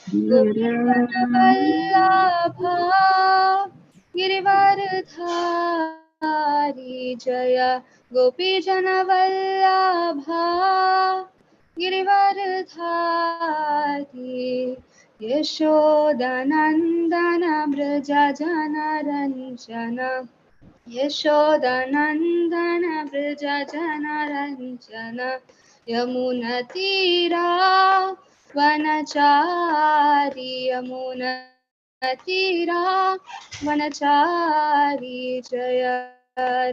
गोपीजनवल्लभा गिरिवरधारी जय गोपीजनवल्लभा गिरिवरधारी यशोदनन्दन व्रज जनरञ्जन यशोदनन्दन व्रज जनरञ्जन यमुनतीरा वनचारी यमुनतीरा वनचारी जय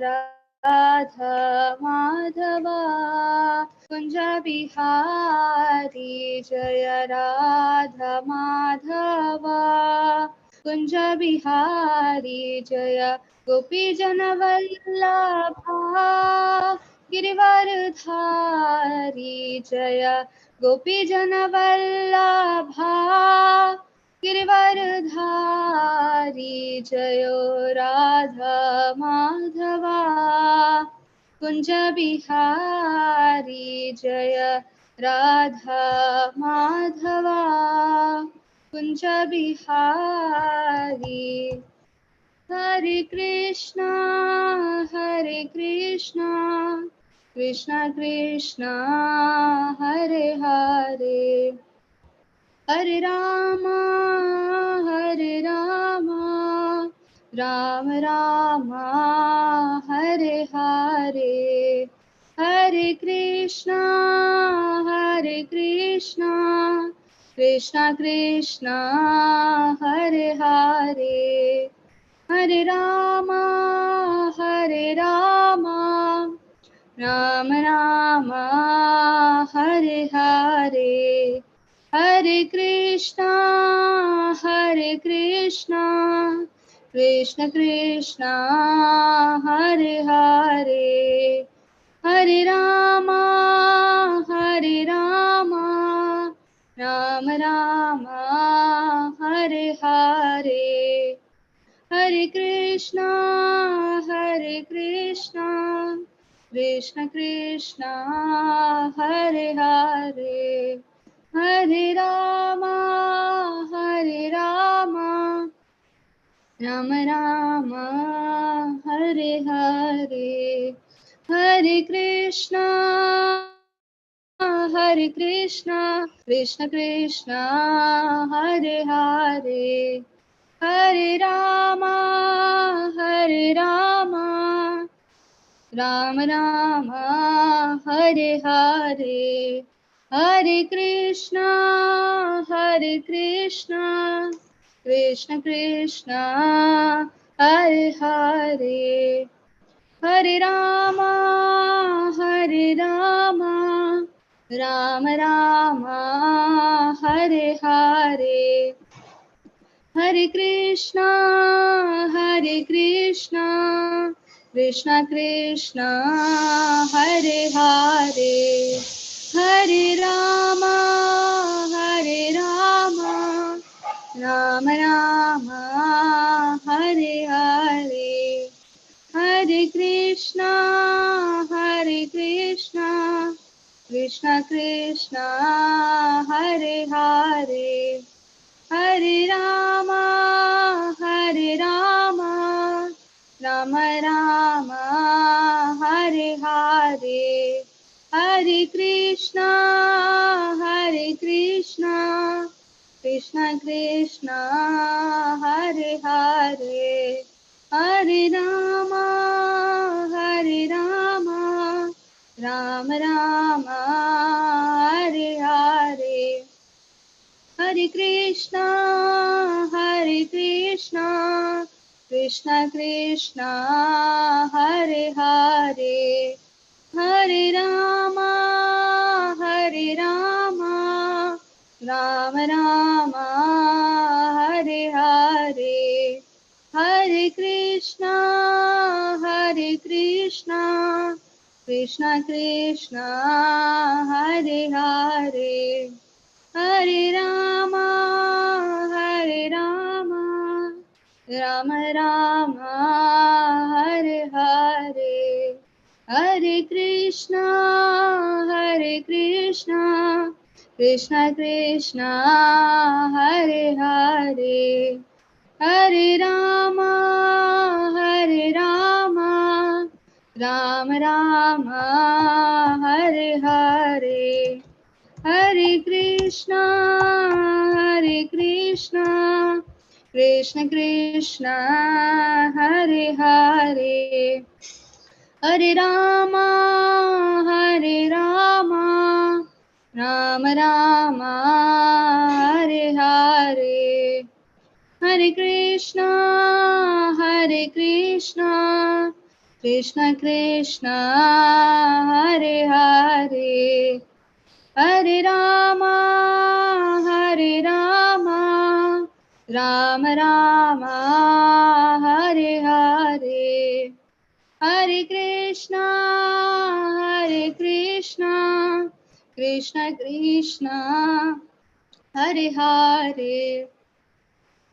राधा माधवा कुञ्ज बिहारी जय राधा माधवा कुञ्ज बिहारी जय गोपीजनवल्लभा गिरिवरधारी जय गोपीजनवल्लभा गिरिवरधारी जयो राधा माधवा कुञ्ज बिहारी जय राधा माधवा कुञ्ज बिहारी हरे कृष्णा कृष्ण कृष्ण हरे हरे हरे राम राम राम हरे हरे हरे कृष्णा कृष्ण कृष्ण हरे हरे हरे राम राम राम हरे हरे हरे कृष्णा कृष्ण कृष्ण हरे हरे हरे राम राम राम हरे हरे हरे कृष्णा कृष्ण कृष्ण हरे हरे हरे राम राम राम हरे हरे हरे कृष्णा कृष्ण कृष्ण हरे हरे हरे राम राम राम हरे हरे हरे कृष्णा कृष्ण कृष्ण हरे हरे हरे राम राम राम हरे हरे हरे कृष्णा कृष्ण कृष्ण हरे हरे हरे राम राम राम हरे हरे हरे कृष्णा कृष्ण कृष्ण हरे हरे हरे राम राम राम हरे हरे हरे कृष्णा कृष्ण कृष्ण हरे हरे हरे राम राम राम हरे हरे हरे कृष्णा कृष्ण कृष्ण हरे हरे हरे राम राम राम हरे हरे हरे कृष्णा कृष्ण कृष्ण हरे हरे हरे राम राम राम हरे हरे हरे कृष्णा कृष्ण कृष्ण राम हरे हरे हरे कृष्णा कृष्ण कृष्ण हरे हरे हरे राम राम राम हरे हरे हरे कृष्णा कृष्ण कृष्ण हरे हरे हरे राम राम राम हरे हरे हरे कृष्णा कृष्ण कृष्ण हरे हरे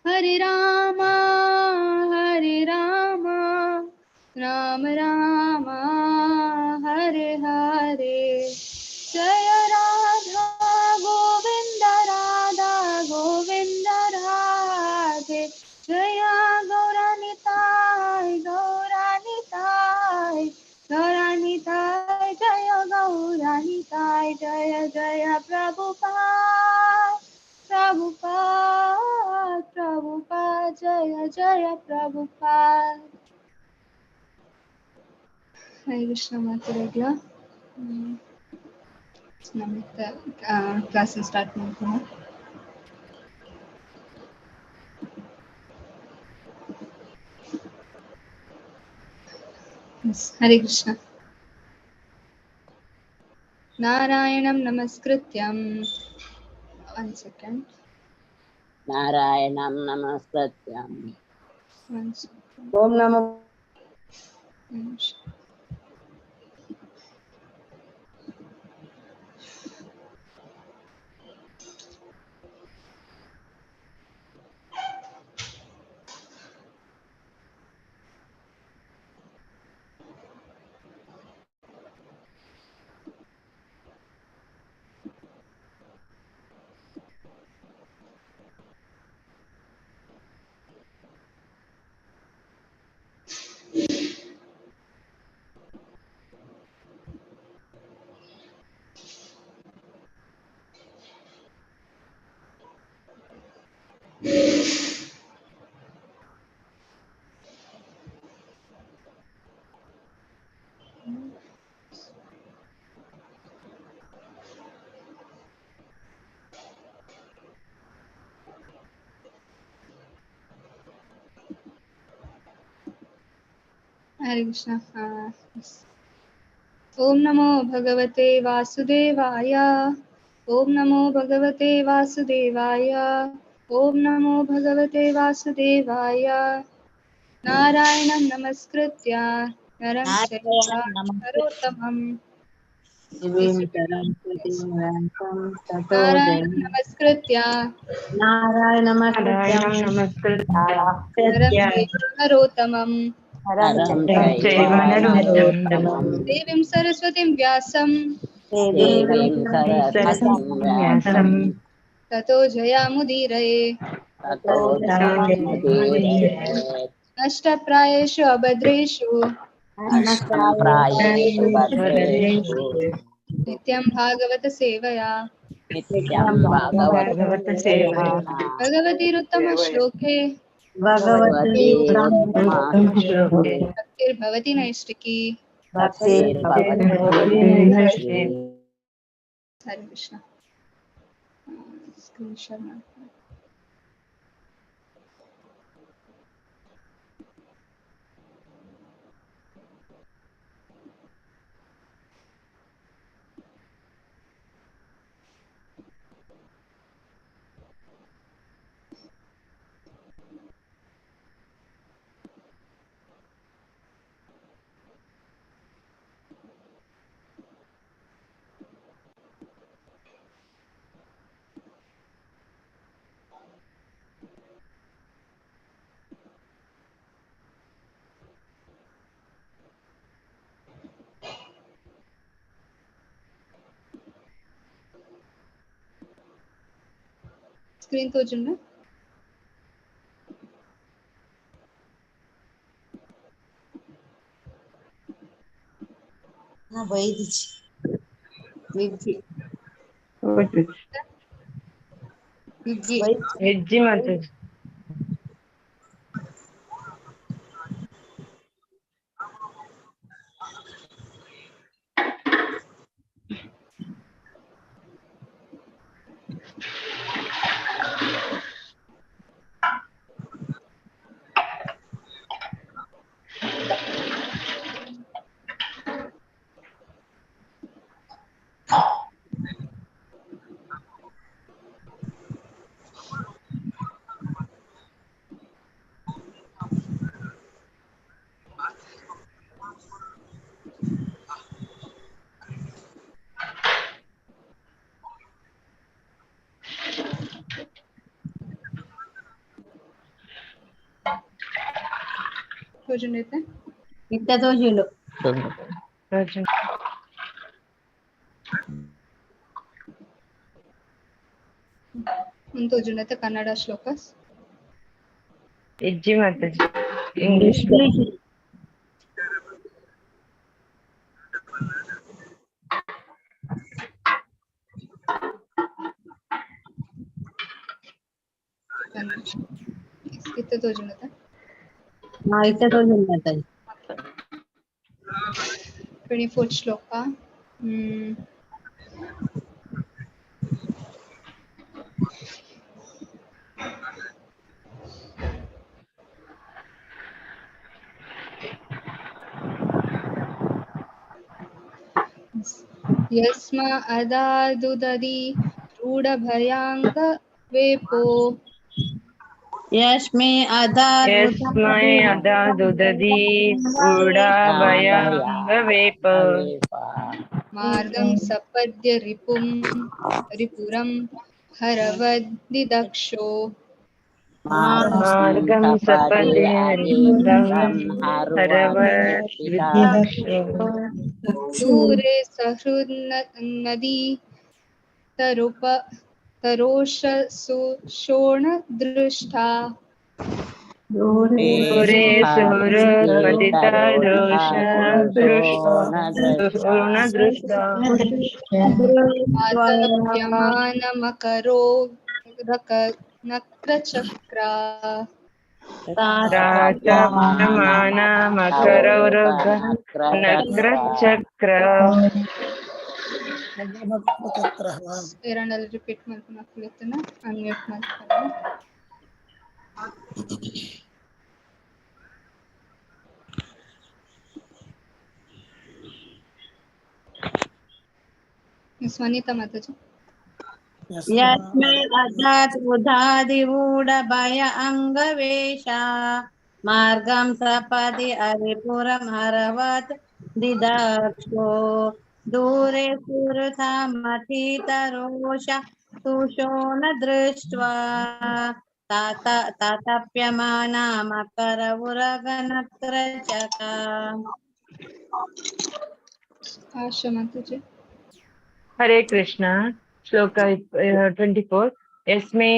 हरे राम राम राम हरे हरे जय राधा गोविंद राधे जय गौरानिताय जय गौरानिताय जय जय प्रभुपाद जय जय प्रभुपाद हरे कृष्ण माता नमस्ते क्लास स्टार्ट करते हैं हरे कृष्ण नारायणं नमस्कृत्यं 1 second नारायणं नमस्कृत्यं 1 second ओम नमो हरे कृष्ण ओम नमो भगवते वासुदेवाय ओम नमो भगवते वासुदेवाय ओम नमो भगवते वासुदेवाय नारायणं नमस्कृत्य नरं चैव नरोत्तमं शिवीं सरस्वतीं ततो नारायणं जयं नमस्कृत्य नारायणमस्कृत्यं नारायणं नमस्कृत्य नरं सत्य चैव नरोत्तमं नरं तं चैव चैव नरोत्तमं नरोत्तमं देवीं सरस्वतीं व्यासं देवीं सरस्वतीं सरस्वतीं व्यासं व्यासं ततो जयामुदीरये ततो ततो जयमुदीरयेत् नष्टप्रायेषु अभद्रेषु नष्टं प्रायेषु भद्रेषु भद्रेषु नित्यं भागवत सेवया नित्यं भगवतसेवया भागवतसेवया भगवतीरुत्तमश्लोके भगवती श्लोके उत्तमश्लोके भक्तिर्भवति नैष्टिकी भक्तिर्भवति भक्तिर्भवति हरे कृष्ण स्क्रीनशॉट मारते हैं। स्क्रीन तो चुनना ಹೆಜ್ಜೆ ಮಾತಾಜಿ. చూడండి ఇంతతో చూడు ముందు చూడండి కన్నಡ ಶ್ಲೋಕಸ್. ಹೆಜ್ಜೆ ಮಾತಾಜಿ ಇಂಗ್ಲಿಷ್. ఇంతతో చూడండి ఇంతతో చూడు 24th ಶ್ಲೋಕ. ಯಸ್ಮ ಅದಾದುದದಿ ರೂಢಭಯಾಂಗ ವೇಪೋ ಯಸ್ಮೈ ಅದಾದುದದಿ ಊಢಭಯಾಂಗವೇಪ ಮಾರ್ಗಂ ಸಪದ್ಯ ರಿಪುರಂ ಹರವದ್ದಿದಕ್ಷೋ ಮಾರ್ಗಂ ಸಪದಿ ಹರಿಪುರಂ ಹರವದ್ದಿದಕ್ಷೋ ದೂರೆ ಸಹೃದ್ ನದಿ ತರೋಷ ದೃಷ್ಟಾ ದೂರೆ ಸುಹೃದ್ ಮದಿತ ರೋಷ ದೃಷ್ಟ ಆತಪ್ಯಮಾನಮಕರೋ ನಕ್ರಚಕ್ರ ತಾತಪ್ಯಮಾನ ಮಕರವೃಗ ನಕ್ರಚಕ್ರ. ಎರಡಲ್ಲಿ ರಿಪೀಟ್ ಮಾಡ್ಕೊಂಡು ಹಾಕ್ಲಿತ್ತನ ಅನ್ಮ್ಯೂಟ್ ಮಾಡ್ಕೊಂಡು. ಸ್ವನಿತಾ ಮಾತಾಜಿ. ಯಸ್ಮೈ ಅದಾತ್ ಉದಾದಿವೂಢ ಭಯ ಅಂಗವೇಶ ಮಾರ್ಗಂ ಸಪದಿ ಹರಿಪುರಂ ಹರವತ್ ದಿದಕ್ಷೋ ದೂರೆ ಸುರಥಾ ಮಥಿತರೋಷ ಸುಶೋಣ ದೃಷ್ಟ್ವಾ ತಾತಪ್ಯಮಾನ ಮಕರ ಉರಗ ನಕ್ರಚಕ. ಆಶಾ ಮಾತಾಜಿ. ಹರೇ ಕೃಷ್ಣ. ಶ್ಲೋಕ 24. ಯಸ್ಮೈ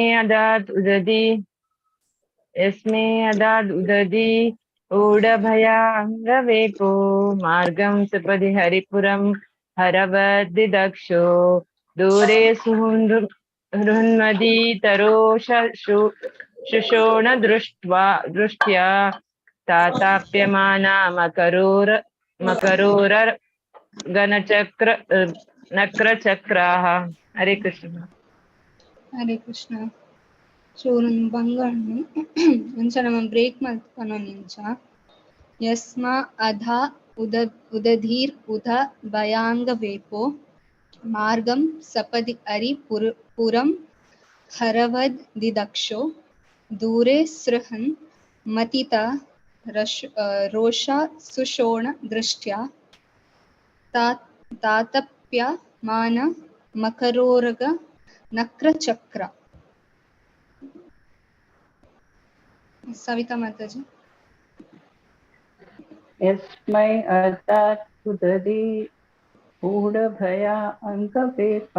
ಅದಾತ್ ಉದದಿ ಊಢಭಯ ಅಂಗವೇಪೋ ಮಾರ್ಗಂ ಸಪದಿ ಹರಿಪುರಂ ಹರವದ್ದಿದಕ್ಷೋ ದೂರೆ ಸುಹೃನ್ಮದಿ ತರೋಷ ಶುಶೋಣ ದೃಷ್ಟ್ಯಾ ತಾತಾಪ್ಯಮಾನ ಮಕರೋರ ಗಣಚಕ್ರ ನಕ್ರಚಕ್ರಾಹ. ಹರೇ ಕೃಷ್ಣ. ಹರೇ ಕೃಷ್ಣ. ಸೊ ನನ್ನ ಬಂಗಾಣಿ ಒಂಚ ನಮ್ಮ ಬ್ರೇಕ್ ಮಾಡ್ತಾನೋ ನಿಂಚ. ಯಸ್ಮ ಅಧ ಉದಧೀರ್ ಉಧ ಭಯಾಂಗ ವೇಪೋ ಮಾರ್ಗಂ ಸಪದಿ ಅರಿ ಪುರಂ ಹರವದ್ ದಿದಕ್ಷೋ ದೂರೆ ಸೃಹನ್ ಮತಿತ ರೋಷ ಸುಶೋಣ ದೃಷ್ಟ್ಯಾ ತಾತಪ್ಯಮಾನ ಮಕರೋರಗ ನಕ್ರಚಕ್ರ. ಸವಿತಾ ಮಾತಾಜಿ. ಯಸ್ಮೈ ಅದಾತ್ ಉದದಿ ಊಢಭಯ ಅಂಗವೇಪ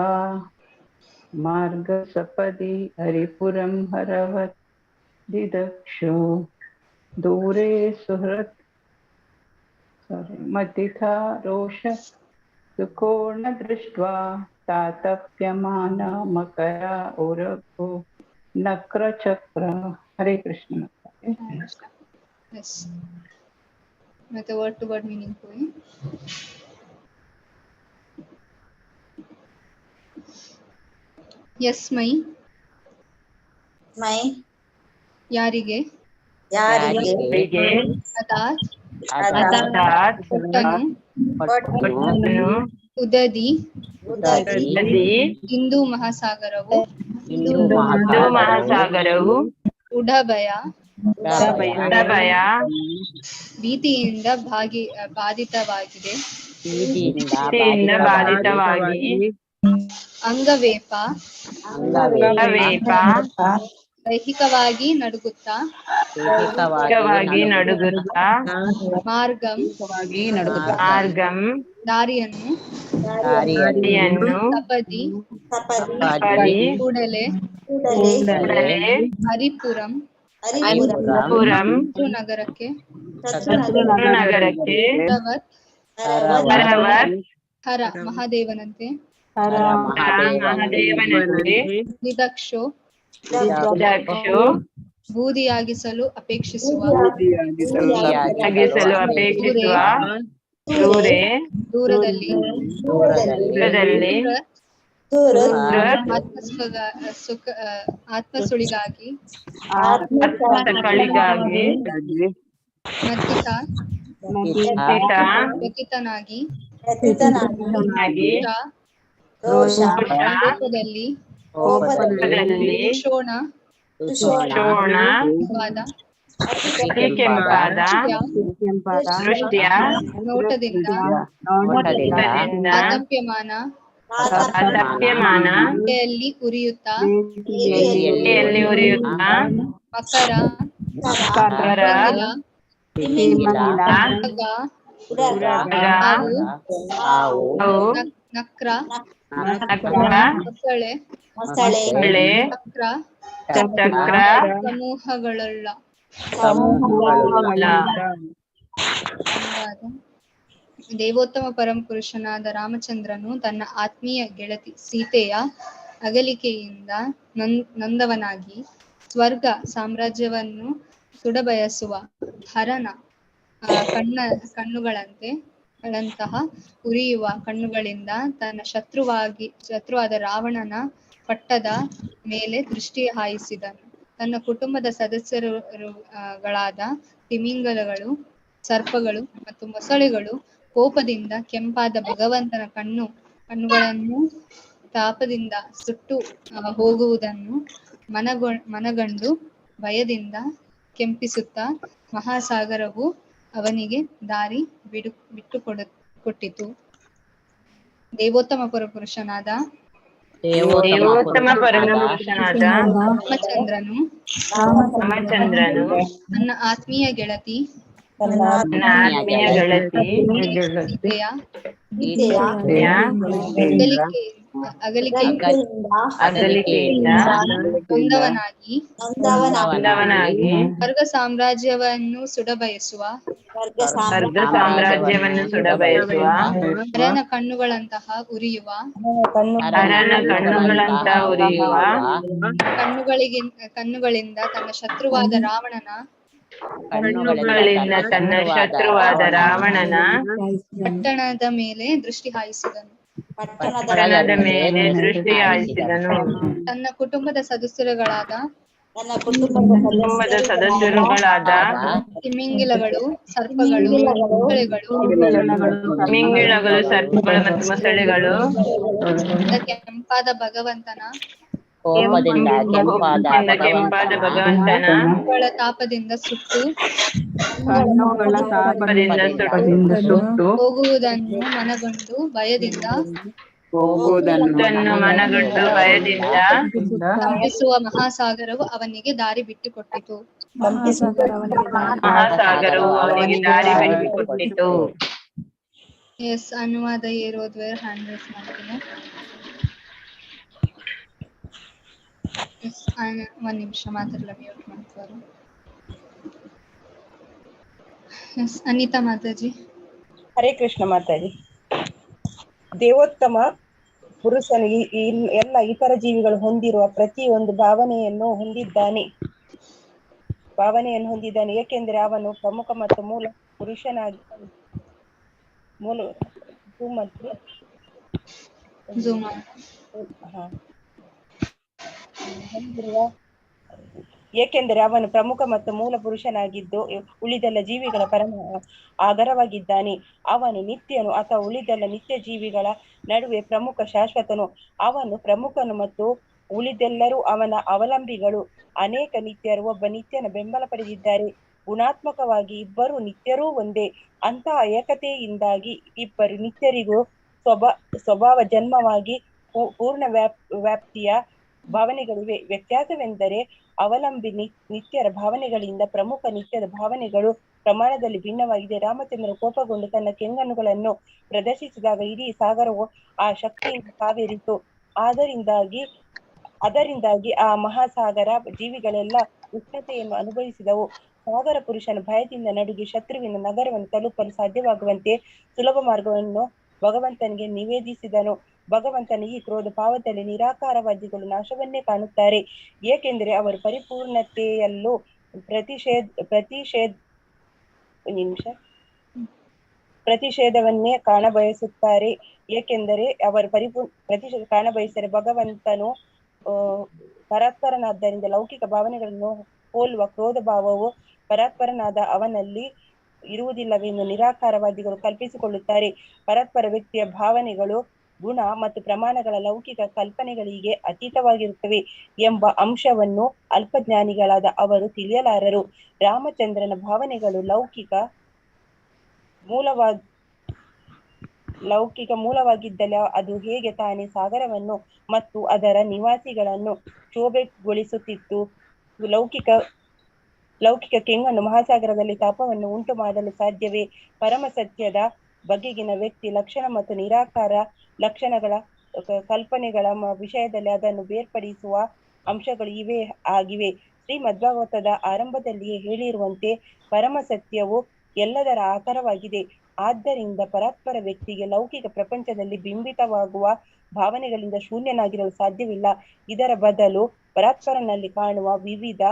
ಮಾರ್ಗ ಸಪದಿ ಹರಿಪುರಂ ಹರವತ್ ದಿದಕ್ಷೋ ದೂರೆ ಸುಹೃತ್ ಮತಿಥ ರೋಷ सुकोण दृष्ट्वा तातप्यमाना मकरा उरगो नक्रचक्र. हरे कृष्ण. Yes. ಮತ್ತೆ ವರ್ಡ್ ಟು ವರ್ಡ್ ಮೀನಿಂಗ್ ಹೋಗಿ. ಯಸ್ಮೈ ಮೈ ಯಾರಿಗೆ, ಯಾರಿಗೆ ಅದಾತ್ ಅರ್ಥಾತ್ ಕೊಟ್ಟನು, ಕೊಟ್ಟನು, ಉದದಿ ನದಿ ಹಿಂದೂ ಮಹಾಸಾಗರವು, ಹಿಂದೂ ಮಹಾಸಾಗರವು ಉಡಭಯ ಭಯ ಭೀತಿಯಿಂದ ಬಾಧಿತವಾಗಿದೆ, ಭೀತಿಯಿಂದ ಬಾಧಿತವಾಗಿ ಅಂಗವೇಪ ಅಂಗವೇಪ ದೈಹಿಕವಾಗಿ ನಡುಗುತ್ತಾ, ನಡುಗುತ್ತಾ ಮಾರ್ಗಂ ಮಾರ್ಗಂ ದಾರಿಯನ್ನು, ಸಪದಿ ಸಪದಿ ಕೂಡಲೇ, ಕೂಡಲೇ ಹರಿಪುರಂ ಪುರಂ ನಗರಕ್ಕೆ, ನಗರಕ್ಕೆ ಹರವತ್ ಹರವತ್ ಹರ ಮಹಾದೇವನಂತೆ, ಮಹಾದೇವನಂತೆ ನಿದಕ್ಷೋ ದಕ್ಷು ಬೂದಿಯಾಗಿಸಲು ಅಪೇಕ್ಷಿಸುವ, ತಗ್ಗಿಸಲು ಅಪೇಕ್ಷಿಸುವ ದೂರೇ ದೂರದಲ್ಲಿ ದೂರದಲ್ಲಿ ಆತ್ಮಸುಳಿಗಾಗಿ ಆತ್ಮಗಳಿಗಾಗಿ ಮತ್ತಿತ ವ್ಯತಿತನಾಗಿ ರೋಷ ಕೋಪದಲ್ಲಿ ಕೋಪದಲ್ಲಿ ಶೋಣ ಶೋಣ ಕೆಂಪಾದ ದೃಷ್ಟಿಯ ನೋಟದಿಂದ ಆತಪ್ಯಮಾನ ಹೊಟ್ಟೆಯಲ್ಲಿ ಉರಿಯುತ್ತಾ ಉರಿಯುತ್ತಾ ಮಕರ ನಕ್ರ ಮೊಸಳೆ ಚಕ್ರ ಸಮೂಹಗಳುಳ್ಳ. ದೇವೋತ್ತಮ ಪರಮಪುರುಷನಾದ ರಾಮಚಂದ್ರನು ತನ್ನ ಆತ್ಮೀಯ ಗೆಳತಿ ಸೀತೆಯ ಅಗಲಿಕೆಯಿಂದ ನೊಂದವನಾಗಿ ಸ್ವರ್ಗ ಸಾಮ್ರಾಜ್ಯವನ್ನು ಸುಡಬಯಸುವ ಹರನ ಕಣ್ಣುಗಳಂತಹ ಉರಿಯುವ ಕಣ್ಣುಗಳಿಂದ ತನ್ನ ಶತ್ರುವಾದ ರಾವಣನ ಪಟ್ಟದ ಮೇಲೆ ದೃಷ್ಟಿ ಹಾಯಿಸಿದನು. ತನ್ನ ಕುಟುಂಬದ ಸದಸ್ಯರುಗಳಾದ ತಿಮಿಂಗಲಗಳು, ಸರ್ಪಗಳು ಮತ್ತು ಮೊಸಳೆಗಳು ಕೋಪದಿಂದ ಕೆಂಪಾದ ಭಗವಂತನ ಕಣ್ಣುಗಳನ್ನು ತಾಪದಿಂದ ಸುಟ್ಟು ಹೋಗುವುದನ್ನು ಮನಗಂಡು ಭಯದಿಂದ ಕೆಂಪಿಸುತ್ತಾ ಮಹಾಸಾಗರವು ಅವನಿಗೆ ದಾರಿ ಬಿಟ್ಟುಕೊಟ್ಟಿತು. ದೇವೋತ್ತಮ ಪರಪುರುಷನಾದ ರಾಮಚಂದ್ರನು ನನ್ನ ಆತ್ಮೀಯ ಗೆಳತಿ ಸೀತೆಯ ಅಗಲಿಕೆಯಿಂದ ನೊಂದವನಾಗಿ ಸ್ವರ್ಗ ಸಾಮ್ರಾಜ್ಯವನ್ನು ಸುಡಬಯಸುವ ಹರನ ಕಣ್ಣುಗಳಂತಹ ಉರಿಯುವ ಕಣ್ಣುಗಳಿಂದ ತನ್ನ ಶತ್ರುವಾದ ರಾವಣನ ಪಟ್ಟಣದ ಮೇಲೆ ದೃಷ್ಟಿ ಹಾಯಿಸಿದನು. ತನ್ನ ಕುಟುಂಬದ ಸದಸ್ಯರುಗಳಾದ ತಿಮಿಂಗಿಲಗಳು, ಸರ್ಪಗಳು, ಮತ್ತು ಮೊಸಳೆಗಳು ಕೆಂಪಾದ ಭಗವಂತನ ತಾಪದಿಂದ ಸುಟ್ಟು ಹೋಗುವುದನ್ನು ಮನಗಂಡು ಭಯದಿಂದ ಕಂಪಿಸುವ ಮಹಾಸಾಗರವು ಅವನಿಗೆ ದಾರಿ ಬಿಟ್ಟುಕೊಟ್ಟಿತು. ಎಸ್, ಅನುವಾದ ಏರೋದ್ವೇರ್ ಹ್ಯಾಂಡ್ ರೈಸ್ ಮಾಡ್ತೀನಿ. ಒಂದ್ ನಿಮಿಷ ಮಾತಾಡಲ್ಲ, ಮ್ಯೂಟ್ ಮಾಡ್ತಾರೆ. ಎಸ್, ಅನಿತಾ ಮಾತಾಜಿ. ಹರೇ ಕೃಷ್ಣ ಮಾತಾಜಿ. ದೇವೋತ್ತಮ ಪುರುಷನು ಎಲ್ಲ ಇತರ ಜೀವಿಗಳು ಹೊಂದಿರುವ ಪ್ರತಿಯೊಂದು ಭಾವನೆಯನ್ನು ಹೊಂದಿದ್ದಾನೆ. ಏಕೆಂದರೆ ಅವನು ಪ್ರಮುಖ ಮತ್ತು ಮೂಲ ಪುರುಷನಾಗಿ ಏಕೆಂದರೆ ಅವನು ಪ್ರಮುಖ ಮತ್ತು ಮೂಲ ಪುರುಷನಾಗಿದ್ದು ಉಳಿದೆಲ್ಲ ಜೀವಿಗಳ ಪರಮ ಆಗರವಾಗಿದ್ದಾನೆ. ಅವನು ನಿತ್ಯನು ಅಥವಾ ಉಳಿದೆಲ್ಲ ನಿತ್ಯ ಜೀವಿಗಳ ನಡುವೆ ಪ್ರಮುಖ ಶಾಶ್ವತನು. ಅವನು ಪ್ರಮುಖನು ಮತ್ತು ಉಳಿದೆಲ್ಲರೂ ಅವನ ಅವಲಂಬಿಗಳು. ಅನೇಕ ನಿತ್ಯರು ಒಬ್ಬ ನಿತ್ಯನ ಬೆಂಬಲ ಪಡೆದಿದ್ದಾರೆ. ಗುಣಾತ್ಮಕವಾಗಿ ಇಬ್ಬರು ನಿತ್ಯರೂ ಒಂದೇ. ಅಂತಹ ಏಕತೆಯಿಂದಾಗಿ ಇಬ್ಬರು ನಿತ್ಯರಿಗೂ ಸ್ವಭಾವ ಜನ್ಮವಾಗಿ ಪೂರ್ಣ ವ್ಯಾಪ್ತಿಯ ಭಾವನೆಗಳಿವೆ. ವ್ಯತ್ಯಾಸವೆಂದರೆ ಅವಲಂಬಿ ನಿತ್ಯರ ಭಾವನೆಗಳಿಂದ ಪ್ರಮುಖ ನಿತ್ಯದ ಭಾವನೆಗಳು ಪ್ರಮಾಣದಲ್ಲಿ ಭಿನ್ನವಾಗಿದೆ. ರಾಮಚಂದ್ರ ಕೋಪಗೊಂಡು ತನ್ನ ಕೆಂಗಣ್ಣುಗಳನ್ನು ಪ್ರದರ್ಶಿಸಿದಾಗ ಇಡೀ ಸಾಗರವು ಆ ಶಕ್ತಿಯಿಂದ ಕಾವೇರಿತು. ಅದರಿಂದಾಗಿ ಆ ಮಹಾಸಾಗರ ಜೀವಿಗಳೆಲ್ಲ ಉಷ್ಣತೆಯನ್ನು ಅನುಭವಿಸಿದವು. ಸಾಗರ ಪುರುಷನ ಭಯದಿಂದ ನಡುಗಿ ಶತ್ರುವಿನ ನಗರವನ್ನು ತಲುಪಲು ಸಾಧ್ಯವಾಗುವಂತೆ ಸುಲಭ ಮಾರ್ಗವನ್ನು ಭಗವಂತನಿಗೆ ನಿವೇದಿಸಿದನು. ಭಗವಂತನ ಈ ಕ್ರೋಧ ಭಾವದಲ್ಲಿ ನಿರಾಕಾರವಾದಿಗಳು ನಾಶವನ್ನೇ ಕಾಣುತ್ತಾರೆ, ಏಕೆಂದರೆ ಅವರು ಪರಿಪೂರ್ಣತೆಯಲ್ಲೂ ಪ್ರತಿಷೇಧವನ್ನೇ ಕಾಣಬಯಸುತ್ತಾರೆ. ಏಕೆಂದರೆ ಅವರು ಪ್ರತಿಷೇಧ ಕಾಣಬಯಸಿದರೆ ಭಗವಂತನು ಪರಾತ್ಪರನಾದ್ದರಿಂದ ಲೌಕಿಕ ಭಾವನೆಗಳನ್ನು ಹೋಲುವ ಕ್ರೋಧ ಭಾವವು ಪರಾತ್ಪರನಾದ ಅವನಲ್ಲಿ ಇರುವುದಿಲ್ಲವೆಂದು ನಿರಾಕಾರವಾದಿಗಳು ಕಲ್ಪಿಸಿಕೊಳ್ಳುತ್ತಾರೆ. ಪರಾತ್ಪರ ವ್ಯಕ್ತಿಯ ಭಾವನೆಗಳು ಗುಣ ಮತ್ತು ಪ್ರಮಾಣಗಳ ಲೌಕಿಕ ಕಲ್ಪನೆಗಳಿಗೆ ಅತೀತವಾಗಿರುತ್ತವೆ ಎಂಬ ಅಂಶವನ್ನು ಅಲ್ಪಜ್ಞಾನಿಗಳಾದ ಅವರು ತಿಳಿಯಲಾರರು. ರಾಮಚಂದ್ರನ ಭಾವನೆಗಳು ಲೌಕಿಕ ಮೂಲವಾಗಿದ್ದಲ್ಲಿ ಅದು ಹೇಗೆ ತಾನೇ ಸಾಗರವನ್ನು ಮತ್ತು ಅದರ ನಿವಾಸಿಗಳನ್ನು ಶೋಭೆಗೊಳಿಸುತ್ತಿತ್ತು. ಲೌಕಿಕ ಕೆಂಗಣ್ಣು ಮಹಾಸಾಗರದಲ್ಲಿ ತಾಪವನ್ನು ಉಂಟು ಮಾಡಲು ಸಾಧ್ಯವೇ? ಪರಮ ಸತ್ಯದ ಬಗೆಗಿನ ವ್ಯಕ್ತಿ ಲಕ್ಷಣ ಮತ್ತು ನಿರಾಕಾರ ಲಕ್ಷಣಗಳ ಕಲ್ಪನೆಗಳ ವಿಷಯದಲ್ಲಿ ಅದನ್ನು ಬೇರ್ಪಡಿಸುವ ಅಂಶಗಳು ಇವೇ ಆಗಿವೆ. ಶ್ರೀಮದ್ಭಾಗವತದ ಆರಂಭದಲ್ಲಿಯೇ ಹೇಳಿರುವಂತೆ ಪರಮ ಸತ್ಯವು ಎಲ್ಲದರ ಆಕಾರವಾಗಿದೆ. ಆದ್ದರಿಂದ ಪರಾತ್ಪರ ವ್ಯಕ್ತಿಗೆ ಲೌಕಿಕ ಪ್ರಪಂಚದಲ್ಲಿ ಬಿಂಬಿತವಾಗುವ ಭಾವನೆಗಳಿಂದ ಶೂನ್ಯನಾಗಿರಲು ಸಾಧ್ಯವಿಲ್ಲ. ಇದರ ಬದಲು ಪರಾತ್ಪರನಲ್ಲಿ ಕಾಣುವ ವಿವಿಧ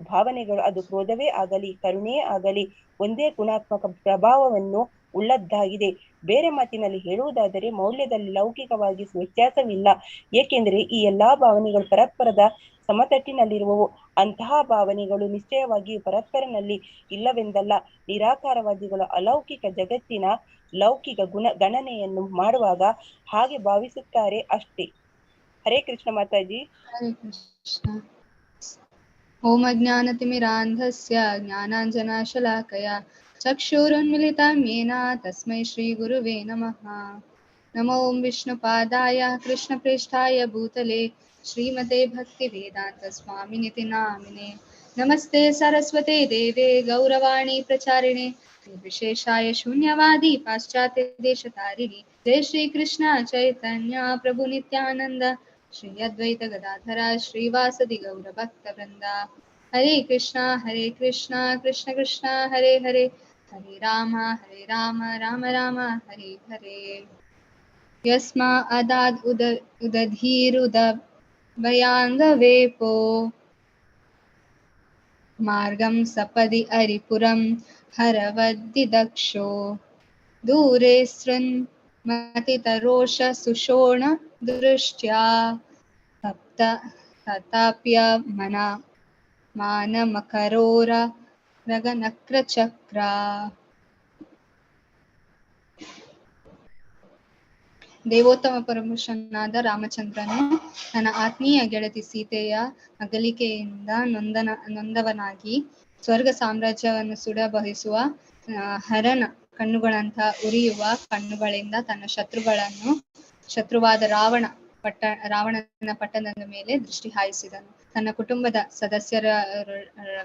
ಭಾವನೆಗಳು, ಅದು ಕ್ರೋಧವೇ ಆಗಲಿ ಕರುಣೆಯೇ ಆಗಲಿ, ಒಂದೇ ಗುಣಾತ್ಮಕ ಪ್ರಭಾವವನ್ನು ಉಳ್ಳದ್ದಾಗಿದೆ. ಬೇರೆ ಮಾತಿನಲ್ಲಿ ಹೇಳುವುದಾದರೆ ಮೌಲ್ಯದಲ್ಲಿ ಲೌಕಿಕವಾಗಿ ವ್ಯತ್ಯಾಸವಿಲ್ಲ, ಏಕೆಂದರೆ ಈ ಎಲ್ಲಾ ಭಾವನೆಗಳು ಪರಸ್ಪರದ ಸಮತಟ್ಟಿನಲ್ಲಿರುವವು. ಅಂತಹ ಭಾವನೆಗಳು ನಿಶ್ಚಯವಾಗಿಯೂ ಪರಸ್ಪರನಲ್ಲಿ ಇಲ್ಲವೆಂದಲ್ಲ. ನಿರಾಕಾರವಾದಿಗಳು ಅಲೌಕಿಕ ಜಗತ್ತಿನ ಲೌಕಿಕ ಗಣನೆಯನ್ನು ಮಾಡುವಾಗ ಹಾಗೆ ಭಾವಿಸುತ್ತಾರೆ ಅಷ್ಟೇ. ಹರೇ ಕೃಷ್ಣ ಮಾತಾಜಿ. ಹರೇ ಕೃಷ್ಣ. ಓಂ ಅಜ್ಞಾನತಿಮಿರಾಂಧಸ್ಯ ಜ್ಞಾನಾಂಜನಶಲಾಕಯ ಚಕ್ಷುರುನ್ಮಿಲಿತಂ ಯೇನ ತಸ್ಮೈ ಶ್ರೀ ಗುರುವೇ ನಮಃ. ನಮೋ ವಿಷ್ಣುಪಾದಾಯ ಕೃಷ್ಣಪ್ರೇಷ್ಠಾಯ ಭೂತಲೆ ಶ್ರೀಮತೆ ಭಕ್ತಿವೇದಾಂತ ಸ್ವಾಮಿನಿತಿ ನಾಮಿನೆ. ನಮಸ್ತೆ ಸರಸ್ವತೆ ದೇವೆ ಗೌರವಾಣಿ ಪ್ರಚಾರಿಣೆ ವಿಶೇಷಾಯ ಶೂನ್ಯವಾದಿ ಪಾಶ್ಚಾತ್ಯ ದೇಶತಾರಿಣಿ. ಜಯ ಶ್ರೀ ಕೃಷ್ಣ ಚೈತನ್ಯ ಪ್ರಭು ನಿತ್ಯಾನಂದ ಶ್ರೀ ಅದ್ವೈತ ಗದಾಧರ ಶ್ರೀವಾಸದಿ ಗೌರ ಭಕ್ತ ವೃಂದ. ಹರೇ ಕೃಷ್ಣ ಕೃಷ್ಣ ಕೃಷ್ಣ ಹರೇ ಹರೇ, ಹರೇ ರಾಮ ರಾಮ ರಾಮ ಹರೇ ಹರೇ. ಯಸ್ಮಾದಾದ್ ಉದಧೀರುದಭಯಾಂಗವೇಪೋ ಮಾರ್ಗಂ ಸಪದಿ ಅರಿಪುರಂ ಹರವದ್ದಿದಕ್ಷೋ. ದೂರೆ ಸೃನ್ಮತಿತರೋಷ ಸುಷೋಣ ದೃಷ್ಟ್ಯಾ ತತಾಪ್ಯ ಮಾನಮಕರೋರ ರಗನಕ್ರಚಕ್ರ. ದೇವೋತ್ತಮ ಪರಮಪುರುಷನಾದ ರಾಮಚಂದ್ರನು ತನ್ನ ಆತ್ಮೀಯ ಗೆಳತಿ ಸೀತೆಯ ಅಗಲಿಕೆಯಿಂದ ನೊಂದವನಾಗಿ ಸ್ವರ್ಗ ಸಾಮ್ರಾಜ್ಯವನ್ನು ಸುಡಬಯಸುವ ಹರನ ಕಣ್ಣುಗಳಂತ ಉರಿಯುವ ಕಣ್ಣುಗಳಿಂದ ತನ್ನ ಶತ್ರುವಾದ ರಾವಣನ ಪಟ್ಟಣದ ಮೇಲೆ ದೃಷ್ಟಿ ಹಾಯಿಸಿದನು. ತನ್ನ ಕುಟುಂಬದ ಸದಸ್ಯರುಗಳಾದ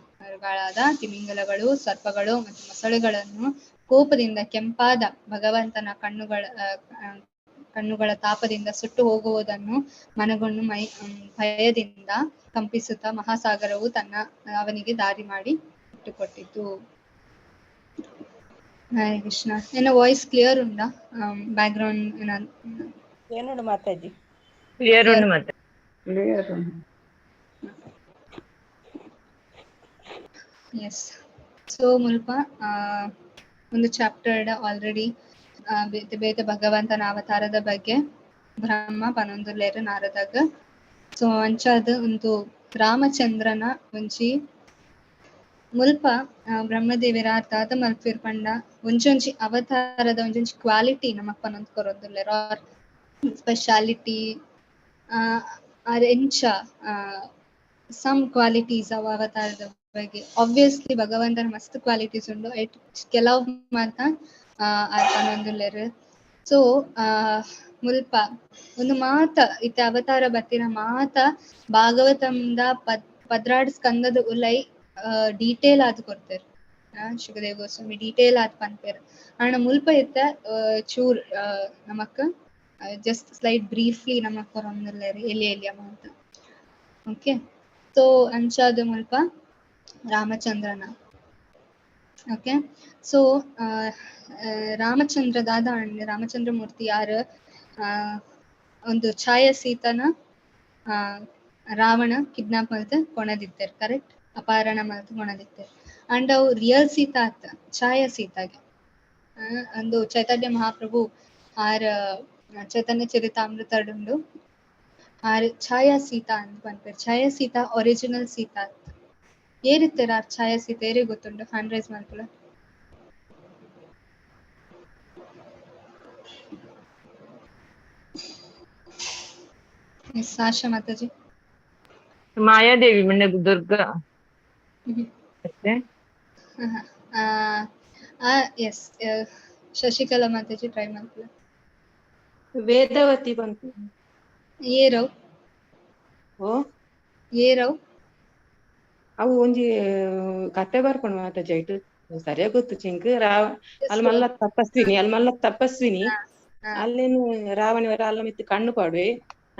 ತಿಮಿಂಗಲಗಳು, ಸರ್ಪಗಳು ಮತ್ತು ಮೊಸಳೆಗಳನ್ನು ಕೋಪದಿಂದ ಕೆಂಪಾದ ಭಗವಂತನ ಕಣ್ಣುಗಳ ತಾಪದಿಂದ ಸುಟ್ಟು ಹೋಗುವುದನ್ನು ಮನಗೊಂಡು ಭಯದಿಂದ ಕಂಪಿಸುತ್ತಾ ಮಹಾಸಾಗರವು ಅವನಿಗೆ ದಾರಿ ಮಾಡಿ ಇಟ್ಟುಕೊಟ್ಟಿತು. ಹರೇ ಕೃಷ್ಣ. ಏನ ವಾಯ್ಸ್ ಕ್ಲಿಯರ್ ಉಂಟಾ? ಬ್ಯಾಕ್ಗ್ರೌಂಡ್ ಏನೋಡು ಮಾತಾಜಿ. ಕ್ಲಿಯರ್ ಉಂಡು ಮತ್ತೆ. ಕ್ಲಿಯರ್. ಎಸ್. ಸೊ ಮುಲ್ಪ ಒಂದು ಚಾಪ್ಟರ್ ಆಲ್ರೆಡಿ ಬೇತೆ ಭಗವಂತನ ಅವತಾರದ ಬಗ್ಗೆ ಬ್ರಹ್ಮ ಪನೊಂದುಲ್ಲೆರ್ ನಾರದಾಗ. ಸೊ ಅಂಚಾದ್ ಒಂದು ರಾಮಚಂದ್ರನ ಒಂಜಿ ಮುಲ್ಪ ಬ್ರಹ್ಮದೇವಿರ ದಾದ ಮಲ್ಪೆರ್ ಪಂಡ ಒಂಜೊಂಜಿ ಅವತಾರದ ಒಂಜೊಂಜಿ ಕ್ವಾಲಿಟಿ ನಮಕ್ ಪನೊಂದು ಕೊರೊಂದುಲ್ಲೆರ್ ಆರ್ ಸ್ಪೆಷಾಲಿಟಿ ಆರ್ ಎಂಚ ಸಮ್ ಕ್ವಾಲಿಟೀಸ್ ಅವ ಅವತಾರದ ಬಗ್ಗೆ. ಆಬ್ವಿಯಸ್ಲಿ ಭಗವಂತನ ಮಸ್ತ್ ಕ್ವಾಲಿಟೀಸ್ ಉಂಡು, ಕೆಲವು ಮಾತ ಪನೊಂದುಲ್ಲೆರ್. ಸೊ ಮುಲ್ಪ ಒಂದು ಮಾತ ಇತ್ತೆ ಅವತಾರ ಬತ್ತಿನ ಮಾತ ಭಾಗವತಂದ ಪದ್ರಾಡ್ ಸ್ಕಂದದ ಉಲೈ ಡೀಟೇಲ್ ಆದ್ ಕೊಡ್ತೇರ್. ಶುಕದೇವ್ ಗೋಸ್ವಾಮಿ ಡೀಟೇಲ್ ಆದ್ ಪನ್ಪೇರ್. ಆಂಡ ಮುಲ್ಪ ಇತ್ತ ಚೂರ್ ನಮಕ್ ಜಸ್ಟ್ ಸ್ಲೈಡ್ ಬ್ರೀಫ್ಲಿ ನಮಕ್ ಕೊರೊಂದುಲ್ಲೆರ್ ಎಲಿಯ ಮಾತ. ಓಕೆ. ಸೊ ಅಂಚಾದ್ ಮುಲ್ಪ ರಾಮಚಂದ್ರನ. ಓಕೆ. ಸೊ ರಾಮಚಂದ್ರ ದಾದ ರಾಮಚಂದ್ರ ಮೂರ್ತಿ ಯಾರು ಒಂದು ಛಾಯಾಸೀತನ ರಾವಣ ಕಿಡ್ನಾಪ್ ಮಲ್ತ್ ಕೊಣದಿತ್ತೇರ್, ಕರೆಕ್ಟ್? ಅಪಹರಣ ಮಲ್ತ್ ಕೊಣದಿತ್ತೇರ್. ಅಂಡ್ ಅವು ರಿಯಲ್ ಸೀತಾ ಅತ್ತ ಛಾಯಾ ಸೀತಾಗೆ ಒಂದು ಚೈತನ್ಯ ಮಹಾಪ್ರಭು ಆರ್ ಚೈತನ್ಯ ಚರಿತಾಮೃತಡುಂಡು ಆರ್ ಛಾಯಾ ಸೀತಾ ಅಂತ ಪನ್ಪೇರ್. ಛಾಯಾ ಸೀತಾ ಒರಿಜಿನಲ್ ಸೀತಾ ಅತ್ತ. ಏರಿತ್ತೆರ್ ಆರ್ ಛಾಯಾ ಸೀತಾ ಏರೇ ಗೊತ್ತುಂಡು? ಹ್ಯಾಂಡ್ ರೈಸ್ ಮಲ್ಪುಲ. ಎಸ್ ಆಶಾ ಮಾತಾಜಿ. ಮಾಯಾದೇವಿ ಮಂಡೆ ದುರ್ಗಾ ಮತ್ತೆ ಎಸ್ ಶಶಿಕಲಾ ಮಾತಾಜಿ ಟ್ರೈ ಮಲ್ಪುಲ. ವೇದವತಿ ಬಂತು. ಏರವ್ ಓ ಏರವ್ ಅವು ಒಂಜಿ ಕತೆ ಬರ್ಪುಂಡು ಮಾತಾಜಿ ಐಟ್ ಸರಿಯಾಗಿ ಗೊತ್ತು ಚಿಂಕ್. ಅಲ್ಲಿ ಮಲ್ಲ ತಪಸ್ವಿನಿ ಅಲ್ಲೇನು ರಾವಣ ಅಲ್ಲ ಮಿತ್ತು ಕಣ್ಣು ಪಾಡ್ವೆ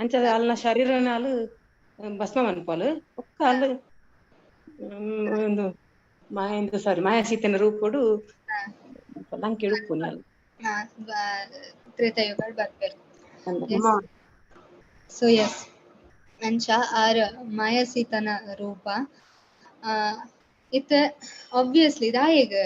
ಅಂಚದ ಅಲ್ನ ಶರೀರನಾಲು ಭಸ್ಮ ಮನ್ಪಾಲು ಒಕ್ಕ ಅಲ್ಲ ಒಂದು ಮಾಯಾಸೀತನ ರೂಪಡು ನಂಗೆ ಕೇಳುಪ್ಪುನಿ ಅಲ್ಲಿ ತ್ರೇತಾಯುಗಡ್ ಬರ್ಪೇರ್. ಸೊ ಎಸ್ ಅಂಚ ಆರ್ ಮಾಯಾಸೀತನ ರೂಪ ಇತ್ತೆ ಆಬ್ವಿಯಸ್ಲಿ ದಾಯೆಗ್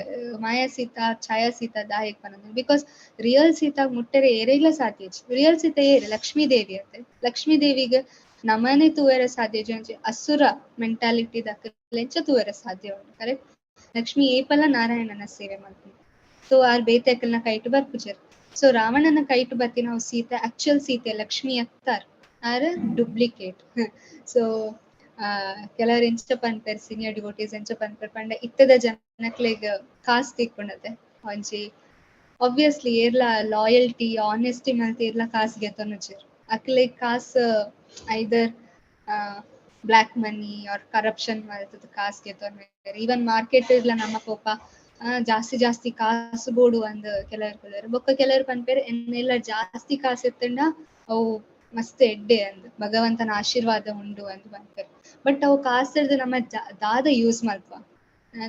ಮಾಯಾಸೀತಾ ಛಾಯಾಸೀತಾ ದಾಯೆಗ್ ಪನೊಂದು. ಬಿಕಾಸ್ ರಿಯಲ್ ಸೀತಾಗ್ ಮುಟ್ಟೆರೆ ಏರೆಗ್ಲ ಸಾಧ್ಯ. ರಿಯಲ್ ಸೀತಾ ಏರು ಲಕ್ಷ್ಮೀ ದೇವಿ ಅತ್ತೆ. ಲಕ್ಷ್ಮೀ ದೇವಿಗ್ ನಮನೆ ತೂವೆರೆ ಸಾಧ್ಯ ಒಂಜಿ ಅಸುರ ಮೆಂಟಾಲಿಟಿ ದಕ್ಲೆಂಚ ತೂವೆರೆ ಸಾಧ್ಯ ಉಂಡು, ಕರೆಕ್ಟ್? ಲಕ್ಷ್ಮಿ ಏಪಲ ನಾರಾಯಣನ ಸೇವೆ ಮಾಡ್ತೀನಿ. ಸೊ ಆರ್ ಬೇತೆಕಲ್ನ ಕೈಟ್ ಬರ್ಪುಜೆರ್. ಸೊ ರಾವಣನ ಕೈಟ್ ಬತ್ತಿನ ಅವು ಸೀತೆ ಆಕ್ಚುಯಲ್ ಸೀತೆ ಲಕ್ಷ್ಮಿ ಅತ್ತಾರ್ ಆರ್ ಡುಪ್ಲಿಕೇಟ್. ಸೊ ಕೆಲವರು ಎಂಚ ಪನ್ಪೇರ್ ಸೀನಿಯರ್ ಡಿವೋಟೀಸ್ ಎಂಚ ಪನ್ಪೇರ್ ಪಂಡ ಇತ್ತದ ಜನಕ್ಲೆಗ್ ಕಾಸ್ ತಿಕ್ಕುಂಡತೆ ಒಂಜಿ ಆಬ್ವಿಯಸ್ಲಿ ಏರ್ಲ ಲಾಯಲ್ಟಿ ಆನೆಸ್ಟಿ ಮಲ್ತ್ ಏರ್ಲ ಕಾಸ್ ಗೆತೊನುಜೆರ್. ಅಕ್ಲೆಗ್ ಕಾಸ್ ಐದರ್ black money or corruption ಮಲ್ತದ cos ಗೆತೊನುಜೆರ್. Even market ಇರ್ಲ ನಮ್ಮ ಪೋಪ ಜಾಸ್ತಿ ಕಾಸು ಬೋಡು ಅಂದ್ ಕೆಲವರು ಕೊಲ್ಲೆರ್. ಬೊಕ್ಕ ಕೆಲವರು ಪನ್ಪೇರ್ ಎನ್ನೆಲ್ಲ ಜಾಸ್ತಿ ಕಾಸು ಎತ್ತಂಡ ಅವು ಮಸ್ತ್ ಎಡ್ಡೆ ಅಂದ್ ಭಗವಂತನ ಆಶೀರ್ವಾದ ಉಂಡು ಅಂದ್ ಪನ್ಪೇರ್. ಬಟ್ ಅವು ಕಾಸರ್ದು ನಮ್ಮ ದಾದ ಯೂಸ್ ಮಲ್ಪ,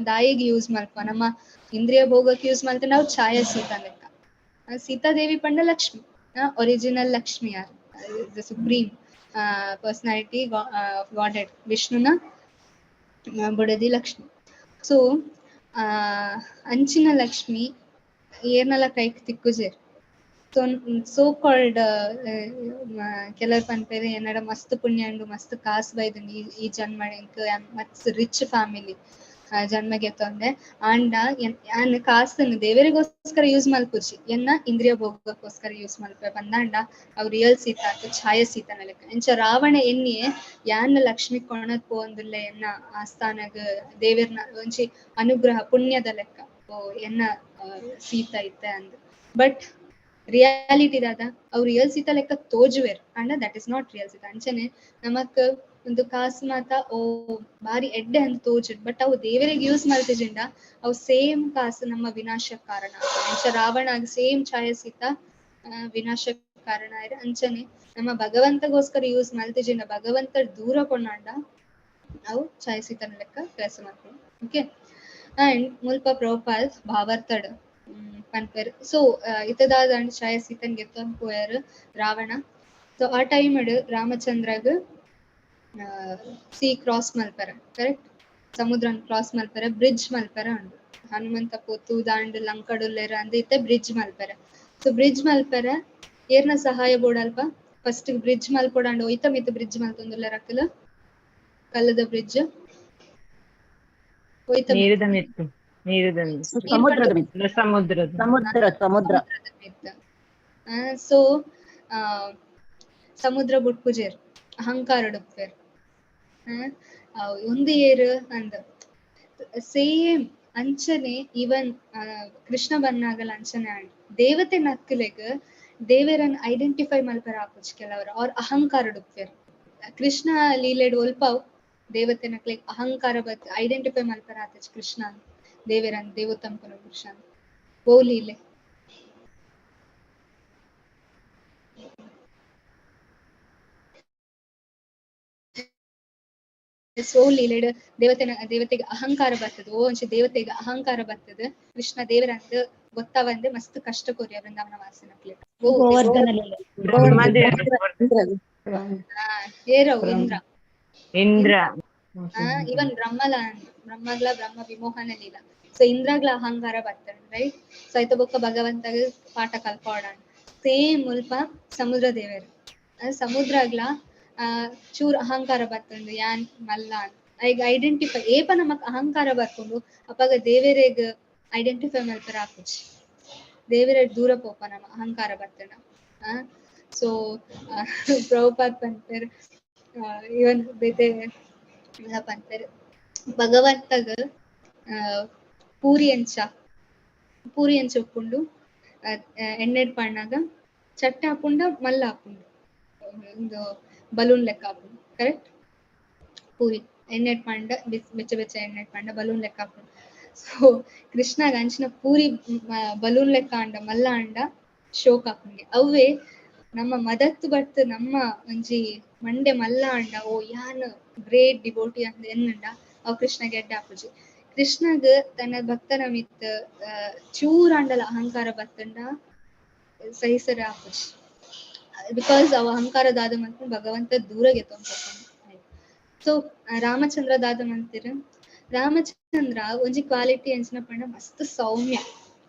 ದಾಯಿಗೆ ಯೂಸ್ ಮಲ್ಪ, ನಮ್ಮ ಇಂದ್ರಿಯ ಭೋಗಕ್ಕೆ ಯೂಸ್ ಮಲ್ತ ನಾವು ಛಾಯಾ ಸೀತಾ ಲೆಕ್ಕ. ಸೀತಾದೇವಿ ಪಂಡ ಲಕ್ಷ್ಮಿ, ಒರಿಜಿನಲ್ ಲಕ್ಷ್ಮಿ ಯಾರು ದ ಸುಪ್ರೀಂ ಪರ್ಸನಾಲಿಟಿ ಗಾಡೆಡ್ ವಿಷ್ಣುನ ಬುಡದಿ ಲಕ್ಷ್ಮಿ. ಸೊ ಅಂಚಿನ ಲಕ್ಷ್ಮಿ ಏರ್ನಲ ಕೈಕ್ ತಿಕ್ಕುಜೇರ್. ಸೋ ಕಾಲ್ಡ್ ಕೆಲವರು ಪನ್ಪೇರು ಏನಡ ಮಸ್ತ್ ಪುಣ್ಯ ಉಂಡು ಮಸ್ತ್ ಕಾಸು ಬೈದುಂಡು ಈ ಜನ್ಮಡೆಂಕ್ ಮಸ್ತ್ ರಿಚ್ ಫ್ಯಾಮಿಲಿ ಜನ್ಮ ಗೆತ್ತೊಂದೆ ಆಂಡ ಯಾನ್ ಕಾಸನ್ನು ದೇವರಿಗೋಸ್ಕರ ಯೂಸ್ ಮಲ್ಪುಜಿ ಎನ್ನ ಇಂದ್ರಿಯ ಭೋಗಕ್ಕೋಸ್ಕರ ಯೂಸ್ ಮಲ್ಪೆ ಬಂದಾಂಡ ಅವ್ ರಿಯಲ್ ಸೀತಾ ಛಾಯಾ ಸೀತಾನ ಲೆಕ್ಕ. ಎಂಚ ರಾವಣ ಎನ್ನಿಯೇ ಯಾನ್ ಲಕ್ಷ್ಮಿ ಕೊಣದ್ ಪೋಂದುಲ್ಲೆ ಎನ್ನ ಆಸ್ಥಾನಗ್ ದೇವಿರ್ನ ಒಂಜಿ ಅನುಗ್ರಹ ಪುಣ್ಯದ ಲೆಕ್ಕ ಓ ಎನ್ನ ಸೀತಾ ಇತ್ತೆ ಅಂದ್. ಬಟ್ ರಿಯಾಲಿಟಿ ದಾದ ಅವು ರಿಯಲ್ ಸೀತಾ ಲೆಕ್ಕ ತೋಜುವೆರ್ ಅಂಡ that is not real Sita. ಅಂಚನೆ ನಮಕ್ ಒಂದು ಕಾಸು ಮಾತ ಓ ಬಾರಿ ಎಡ್ಡೆ ಅಂತ ತೋಜುಡ್. ಬಟ್ ಅವು ದೇವರಿಗೆ ಯೂಸ್ ಮಲ್ತಿಜಿಂಡ ಅವು ಸೇಮ್ ಕಾಸು ನಮ್ಮ ವಿನಾಶಕ್ಕೆ ಕಾರಣ. ಅಂಚ ರಾವಣ ಸೇಮ್ ಛಾಯಾ ಸೀತಾ ವಿನಾಶಕ್ಕೆ ಕಾರಣ ಆಯ್ರೆ. ಅಂಚನೆ ನಮ್ಮ ಭಗವಂತಗೋಸ್ಕರ ಯೂಸ್ ಮಲ್ತಿಜಿಂಡ ಭಗವಂತ ದೂರ ಕೊಂಡಾಂಡ ಅವು ಛಾಯಾ ಸೀತಾನ ಲೆಕ್ಕ ಕೆಲಸ ಮಾಡ್ಕೊಂಡು. ಓಕೆ. ಅಂಡ್ ಮುಲ್ಪ ಪ್ರಭುಪಾದ್ ಭಾವಾರ್ಥಡ್ ಪನ್ಪೆರ್. ಸೊ ಇತದಾದ ಛಾಯ ಸೀತನ್ ಗೆತ್ತೊಂದು ಪೋಯರ್ ರಾವಣ. ಸೊ ಆ ಟೈಮ್ ರಾಮಚಂದ್ರಗ್ ಸಿ ಕ್ರಾಸ್ ಮಲ್ಪರ, ಕರೆಕ್ಟ್? ಸಮುದ್ರನ್ ಕ್ರಾಸ್ ಮಲ್ಪರ, ಬ್ರಿಡ್ಜ್ ಮಲ್ಪರ ಉಂಡು. ಹನುಮಂತ ಪೋತು ದಾಂಡ್ ಲಂಕಡುಲ್ಲೆರ ಅಂದ್ ಇತ್ತೆ ಬ್ರಿಡ್ಜ್ ಮಲ್ಪರ. ಸೊ ಬ್ರಿಡ್ಜ್ ಮಲ್ಪರ ಏರ್ನ ಸಹಾಯ ಬೋಡಲ್ಪ ಫಸ್ಟ್ ಬ್ರಿಡ್ಜ್ ಮಲ್ಪೊಡಾಂಡ್ ಒಯ್ತ ಮಿತ್ ಬ್ರಿಡ್ಜ್ ಮಲ್ತೊಂದುಲ್ಲೆರ್ ಅಕ್ಕಲ ಕಲ್ಲದ ಬ್ರಿಡ್ಜ್ ಒಯ್ತ ನೀರಿದ ಮಿತ್ತು, ನೀರಿದ ಸಮುದ್ರದ ಮಿತ್ತು. ಸಮುದ್ರದ ಸಮುದ್ರ ಸೊ ಸಮುದ್ರ ಬುಟ್ಪುಜೇರ್ ಅಹಂಕಾರ ಡುಪ್ಪೇರ್ ಒಂದು ಏರು ಅಂದ ಸೇಮ್ ಅಂಚನೆ ಇವನ್ ಕೃಷ್ಣ ಬನ್ನಾಗಲ ಅಂಚನೆ ಆಂಡ್ ದೇವತೆ ನಕ್ಕಲೆಗ್ ದೇವರನ್ ಐಡೆಂಟಿಫೈ ಮಲ್ಪರ ಆಪುಜ್ ಕೆಲವರು ಅವ್ರ ಅಹಂಕಾರ ಡುಪ್ಪೇರ್. ಕೃಷ್ಣ ಲೀಲೆಡ್ ಒಲ್ಪಾವ್ ದೇವತೆ ನಕ್ಲೆಗ್ ಅಹಂಕಾರ ಬತ್ ಐಡೆಂಟಿಫೈ ಮಲ್ಪರ ಆತಜ್ ಕೃಷ್ಣ ದೇವರನ್ ದೇವತಂಪನ ಕೃಷ್ಣ ಓ ಲೀಲೆ. ಸೋ ಲೀಲೆಡ್ ದೇವತೆಗೆ ಅಹಂಕಾರ ಬರ್ತದೆ. ಓ ಅಂಚೆ ದೇವತೆಗೆ ಅಹಂಕಾರ ಬರ್ತದೆ. ಕೃಷ್ಣ ದೇವರಂತ ಗೊತ್ತಾವಂದೆ ಮಸ್ತ್ ಕಷ್ಟ ಕೊರಿ ವೃಂದಾವನ ವಾಸನಕ್ಲೆ. ಏರವು ಇಂದ್ರ ಇವನ್ ಬ್ರಹ್ಮಗ್ಲ ಬ್ರಹ್ಮ ವಿಮೋಹನ ಲೀಲ. ಸೊ ಇಂದ್ರಾಗ್ಲ ಅಹಂಕಾರ ಬರ್ತದೆ, ರೈಟ್? ಸೊ ಐತ ಬೊಕ್ಕ ಭಗವಂತಗ ಪಾಠ ಕಲ್ಪೋಡಾನ್ ಸೇಮ್ ಮುಲ್ಪ ಸಮುದ್ರ ದೇವರು ಸಮುದ್ರಾಗ್ಲ ಚೂರ್ ಅಹಂಕಾರ ಬರ್ತಂದು ಯಾನ್ ಮಲ್ಲ ಅಂತ ಈಗ ಐಡೆಂಟಿಫೈ ಏಪ ನಮಕ್ ಅಹಂಕಾರ ಬರ್ಕೊಂಡು ಅಪ್ಪಾಗ ದೇವರೇಗ್ ಐಡೆಂಟಿಫೈ ಮಲ್ಪರ ಆಪುಜ್ ದೇವರ ದೂರ ಪೋಪ ನಮ್ಮ ಅಹಂಕಾರ ಬರ್ತಣ. ಸೊ ಪ್ರಭುಪಾದ್ ಪಂಪರ್ ಇವನ್ ಬೇತೆ ಪಂಪರ್ ಭಗವಂತಗ ಪೂರಿ ಅಂಚ ಉಪ್ಪುಂಡು ಎಣ್ಣೆಡ್ ಪಣ್ಣಾಗ ಚಟ್ಟ ಹಾಪುಂಡ ಮಲ್ಲ ಹಾಪುಂಡು ಒಂದು ಬಲೂನ್ ಲೆಕ್ಕ ಹಾಪುಂಡು, ಕರೆಕ್ಟ್? ಪೂರಿ ಎಣ್ಣೆಡ್ ಪಂಡ ಬೆಚ್ಚ ಎಣ್ಣೆಡ್ ಪಂಡ ಬಲೂನ್ ಲೆಕ್ಕ ಹಾಪುಂಡು. ಸೊ ಕೃಷ್ಣಗ ಅಂಚಿನ ಪೂರಿ ಬಲೂನ್ ಲೆಕ್ಕ ಅಂಡ ಮಲ್ಲ ಅಂಡ ಶೋಕ್ ಹಾಪುಂಗೆ ಅವೇ ನಮ್ಮ ಮದತ್ತು ಬಟ್ ನಮ್ಮ ಒಂಜಿ ಮಂಡೆ ಮಲ್ಲ ಅಂಡ ಓ ಯಾನ್ ಗ್ರೇಟ್ ಡಿವೋಟಿ ಅಂದ ಎನ್ನಂಡ ಅವ್ ಕೃಷ್ಣಗೆ ಎಡ್ಡೆ ಹಾಪುಜಿ. ಕೃಷ್ಣಗ್ ತನ್ನ ಭಕ್ತನ ಮಿತ್ ಚೂರಾಂಡಲ ಅಹಂಕಾರ ಬತ್ತಂಡ ಸಹಿಸರ ಹಾಪುಜಿ. ಬಿಕಾಸ್ ಅವ ಅಹಂಕಾರ ದಾದ ಮಂತ್ ಭಗವಂತ ದೂರ ಗೆತ್ತೊಂದು. ಸೊ ರಾಮಚಂದ್ರ ದಾದ ಮಂತಿರ ರಾಮಚಂದ್ರ ಒಂಜಿ ಕ್ವಾಲಿಟಿ ಎಂಚಿನ ಪಂಡ ಮಸ್ತ್ ಸೌಮ್ಯ,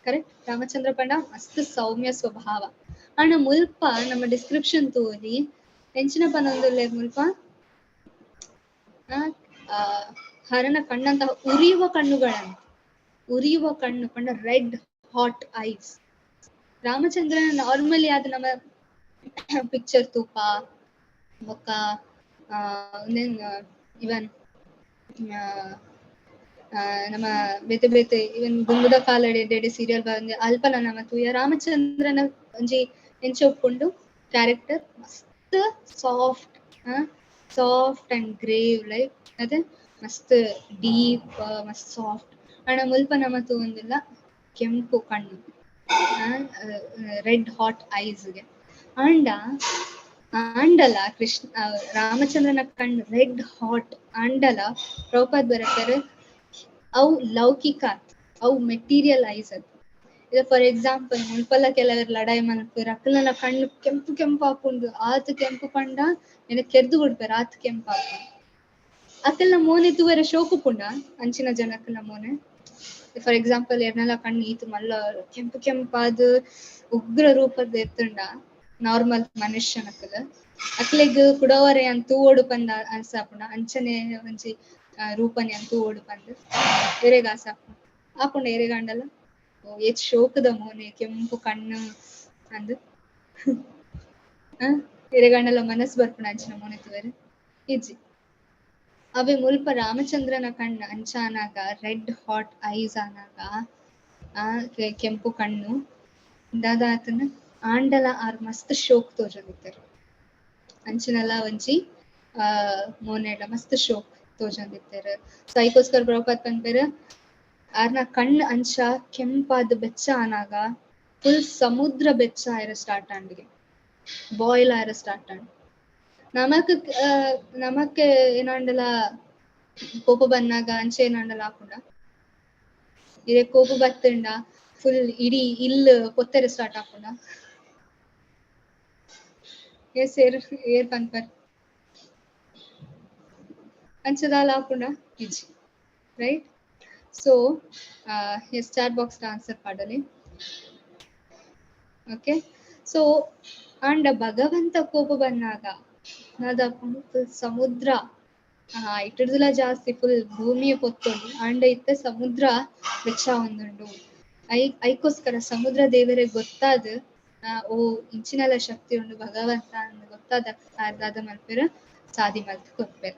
ಕರೆಕ್ಟ್? ರಾಮಚಂದ್ರ ಪಂಡ ಮಸ್ತ್ ಸೌಮ್ಯ ಸ್ವಭಾವ. ಆಂಡ ಮುಲ್ಪ ನಮ್ಮ ಡಿಸ್ಕ್ರಿಪ್ಷನ್ ತೋರಿ ಎಂಚಿನ ಪನೊಂದುಲ್ಲೆ ಮುಲ್ಪ ಹರನ ಕಣ್ಣಂತಹ ಉರಿಯುವ ಕಣ್ಣು ಪಂಡ red hot ice. Ramachandra normally ಆದ ನಮ್ಮ ಪಿಕ್ಚರ್ ತೂಪ ಬೊಕ್ಕ ಇವನ್ ನಮ್ಮ ಬೇತೆ ಇವನ್ ಗುಂಗುದ ಕಾಲಡೆ ಎಡ್ಡೆ ಸೀರಿಯಲ್ ಬಂದ ಅಲ್ಪನ ನಮ್ಮ ತೂಯ ರಾಮಚಂದ್ರನ ಒಂಜಿ ಎಂಚ ಒಪ್ಕೊಂಡು ಕ್ಯಾರೆಕ್ಟರ್ ಮಸ್ತ್ ಸಾಫ್ಟ್ ಅಂಡ್ ಗ್ರೇವ್ ಲೈಕ್ ಅದೇ ಮಸ್ತ್ ಡೀಪ್ ಮಸ್ತ್ ಸಾಫ್ಟ್. ಆಂಡ ಮುಲ್ಪ ನಮ್ಮ ತೂಂದಿಲ್ಲ ಕೆಂಪು ಕಣ್ಣು ರೆಡ್ ಹಾಟ್ ಐಸ್ಗೆ ಆಂಡಲ ಕೃಷ್ಣ ರಾಮಚಂದ್ರನ ಕಣ್ಣು ರೆಡ್ ಹಾಟ್ ಆಂಡಲ ಪ್ರಭುಪಾದ್ ಬರತಾರೆ ಅವು ಲೌಕಿಕ ಅವು ಮೆಟೀರಿಯಲ್ ಐಸ್ ಅದು. ಈಗ ಫಾರ್ ಎಕ್ಸಾಂಪಲ್ ಮುಲ್ಪಲ್ಲ ಕೆಲವರು ಲಡಾಯಿ ಮನ್ಪುರ ಅಕ್ಕಲನ ಕಣ್ಣು ಕೆಂಪು ಹಾಕೊಂಡು ಆತ ಕೆಂಪು ಪಂಡ ನೆನ ಕೆರ್ದು ಕೊಡ್ತಾರ ಆತ ಕೆಂಪು ಹಾಕೊಂಡು ಅಕ್ಕಲ್ನ ಮೋನೆ ತೂವರೆ ಶೋಕು ಪುಂಡ ಅಂಚಿನ ಜನ ಅಕ್ಕಲ್ನ ಮೋನೆ. ಫಾರ್ ಎಕ್ಸಾಂಪಲ್ ಎರ್ನೆಲ್ಲ ಕಣ್ಣು ಈತು ಮಲ್ಲ ಕೆಂಪಾದ ಉಗ್ರ ರೂಪದ ಎತ್ತಂಡ ನಾರ್ಮಲ್ ಮನುಷ್ಯನಕ್ಕಲ ಅಕ್ಲೆಗ್ ಕುಡವರೆ ಅಂತೂ ಓಡು ಪಂದ ಅನ್ಸಾಪುಂಡ ಅಂಚನೆ ಒಂಜಿ ರೂಪನೆ ಅಂತೂ ಓಡು ಪಂದ್ ಎರೆಗ ಆಸಾಪುಂಡ ಆಪುಂಡ ಎರೆಗಾಂಡಲ್ಲ ಏತ್ ಶೋಕದ ಮೋನೆ ಕೆಂಪು ಕಣ್ಣು ಅಂದ್ ಎರೆಗಾಂಡಲ ಮನಸ್ಸು ಬರ್ಪುಂಡ ಅಂಚಿನ ಮೋನೆ ತೂವರೆ ಇಜ್ಜಿ ಅವೇ ಮುಲ್ಪ ರಾಮಚಂದ್ರನ ಕಣ್ಣು ಅಂಚಾನಾಗ ರೆಡ್ ಹಾಟ್ ಐಸ್ ಆನಾಗ ಕೆಂಪು ಕಣ್ಣು ದಾದಾತನ ಆಂಡಲ ಆರ್ ಮಸ್ತ್ ಶೋಕ್ ತೋಜಂದಿತ್ತಾರೆ ಅಂಚಿನಲ್ಲ ಒಂಜಿ ಮೋನೆಡ ಮಸ್ತ್ ಶೋಕ್ ತೋಜಂದಿತ್ತಾರೆ. ಸೊ ಐಕೋಸ್ಕರ ಪ್ರಭುಪಾದ್ ಪಂಪೆರ್ ಆರ್ನ ಕಣ್ಣು ಅಂಚ ಕೆಂಪಾದ ಬೆಚ್ಚ ಆನಾಗ ಫುಲ್ ಸಮುದ್ರ ಬೆಚ್ಚ ಆಯ್ರ ಸ್ಟಾರ್ಟ್ ಆಂಡಿಗೆ ಬಾಯ್ಲ್ ಆಯ್ರ ಸ್ಟಾರ್ಟ್ ಆಂಡ್ ನಮಕ್ ಏನಾಂಡಲ ಕೋಪ ಬನ್ನಾಗ ಅಂಚೆ ಏನಾಂಡಲ ಹಾಕುಂಡ ಇರೆ ಕೋಪ ಬತ್ತಂಡ ಫುಲ್ ಇಡೀ ಇಲ್ಲಿ ಪೊತ್ತೆರೆ ಸ್ಟಾರ್ಟ್ ಹಾಕೋಣ. ಎಸ್ ಏರ್ ಪನ್ಪರ್ ಅಂಚದಾಲ ಹಾಕೋಣ ಇಜಿ right. So yes chat box answer ಪಾಡಲಿ. ಓಕೆ, ಸೊ ಅಂಡ್ ಭಗವಂತ ಕೋಪ ಬಂದಾಗ ನಾದ ಸಮುದ್ರ ಇಟ್ಟಡ್ದುಲ ಜಾಸ್ತಿ ಫುಲ್ ಭೂಮಿಯ ಪೊತ್ತುಂಡು ಅಂಡ ಇತ್ತ ಸಮುದ್ರ ಬೆಚ್ಚ ಒಂದುಂಡು. ಐಕೋಸ್ಕರ ಸಮುದ್ರ ದೇವರೇ ಗೊತ್ತಾದ ಓ ಇಂಚಿನಲ ಶಕ್ತಿ ಉಂಡು ಭಗವಂತ ಅಂದ್ ಗೊತ್ತಾದ ಅರ್ದಾದ ಮಲ್ಪೆರ್ ಸಾದಿ ಮಲ್ತ್ ಕೊಪ್ಪೆರ್.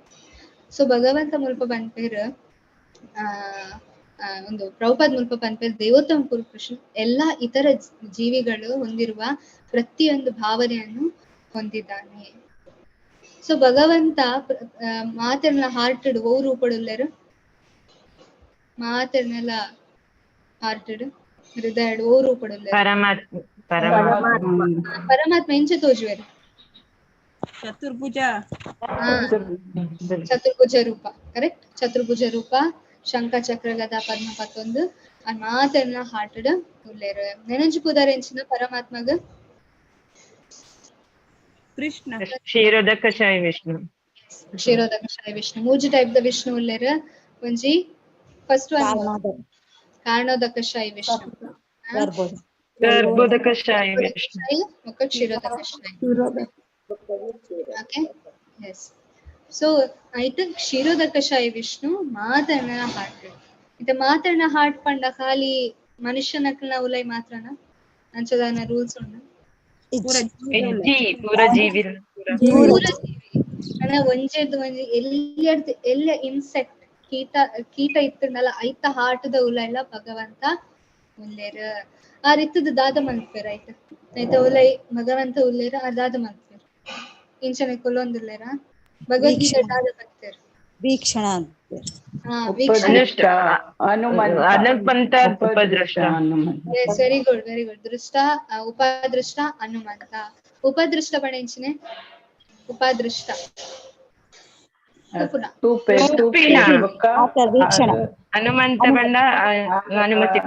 ಸೊ ಭಗವಂತ ಮುಲ್ಪ ಬಂದ್ಪೇರ್ ಒಂದು ಪ್ರಭುಪಾದ್ ಮುಲ್ಪ ಬಂದ್ಪೇರ್ ದೇವೋತ್ತಮ ಪುರುಷ ಎಲ್ಲಾ ಇತರ ಜೀವಿಗಳು ಹೊಂದಿರುವ ಪ್ರತಿಯೊಂದು ಭಾವನೆಯನ್ನು ಹೊಂದಿದ್ದಾನೆ. ಸೊ ಭಗವಂತ ಮಾತೆರ್ನ ಹಾರ್ಟೆಡ್ ಓ ರೂಪಡುಲ್ಲೆರ್ ಮಾತೆರ್ನೆಲ್ಲ ಹಾರ್ಟೆಡ್ ಹೃದಯ ಓ ರೂಪಡುಲ್ಲೆರ್ ಪರಮಾತ್ಮ ಎಂಚ ತೋಜುವೆರ್ ಚತುರ್ಭುಜ ಚತುರ್ಭುಜ ರೂಪ. ಕರೆಕ್ಟ್, ಚತುರ್ಭುಜ ರೂಪ ಶಂಖ ಚಕ್ರ ಗದಾ ಪದ್ಮ ಪತ್ತೊಂದು ಆ ಮಾತೆರ್ನ ಹಾರ್ಟೆಡ್ ಉಲ್ಲೆರ್. ನೆನಂಜು ಪುದರ್ ಎಂಚಿನ ಪರಮಾತ್ಮಗ್ ಕೃಷ್ಣ ಕ್ಷೀರೋದಕ ಶಾಯಿ ವಿಷ್ಣು. ಕ್ಷೀರೋದಕ ಶಾಯಿ ವಿಷ್ಣು ಮೂಜಿ ಟೈಪ್ ದ ವಿಷ್ಣು ಉಲ್ಲೆರ್. ಒಂಜಿ ಫಸ್ಟ್ ಒನ್ ಕಾರಣೋದಕ ಶಾಯಿ ವಿಷ್ಣು, ಗರ್ಭೋದಕ ಶಾಯಿ ವಿಷ್ಣು, ಒಕ್ಕ ಕ್ಷೀರೋದಕ ಶಾಯಿ. Okay, S. ಸೊ ಐತ ಕ್ಷೀರೋದಕ ಶಾಯಿ ವಿಷ್ಣು ಮಾತರ್ನ ಹಾರ್ಟ್ ಇತ ಮಾತರ್ನ ಹಾರ್ಟ್ ಪಂಡ ಖಾಲಿ ಮನುಷ್ಯನಕ್ಲ ಉಲೈ ಮಾತ್ರನ ಅಂಚದಾನ ರೂಲ್ಸ್ ಉಂಡು. ಪೂರ ಜೀವಿ ಒಂಜೆದು ಒಂಜಿ ಎಲ್ಲ ಇನ್ಸೆಕ್ಟ್ ಕೀಟ ಇತ್ತಂಡಲ್ಲ ಐತ ಹಾರ್ಟ್ದ ಉಲ ಎಲ್ಲ ಭಗವಂತ ಉಲ್ಲೇರ್. ಆ ರೀತಿದ ದಾದ ಮಲ್ಪೇರ್ ಆಯ್ತು ಐತ ಉಲೈ ಭಗವಂತ ಉಲ್ಲೇರ್ ಆ ದಾದ ಮಲ್ಪೇರ್ ಇಂಚನೆ ಕೊಲ್ಲೊಂದುಲ್ಲೇರ ಭಗವದ್ಗೀತೆ ದಾದ ಮಲ್ಪೇರ್ ವೀಕ್ಷಣ ಹನುಮಂತ ಉಪದೃಷ್ಟ. Very good very good. ದೃಷ್ಟ ಉಪದೃಷ್ಟ ಹನುಮಂತ. ಉಪದೃಷ್ಟ ಪಡೆಂಚಿನೆ ಉಪದೃಷ್ಟ ಹನುಮಂತ ಬಂಡ ಅನುಮತಿ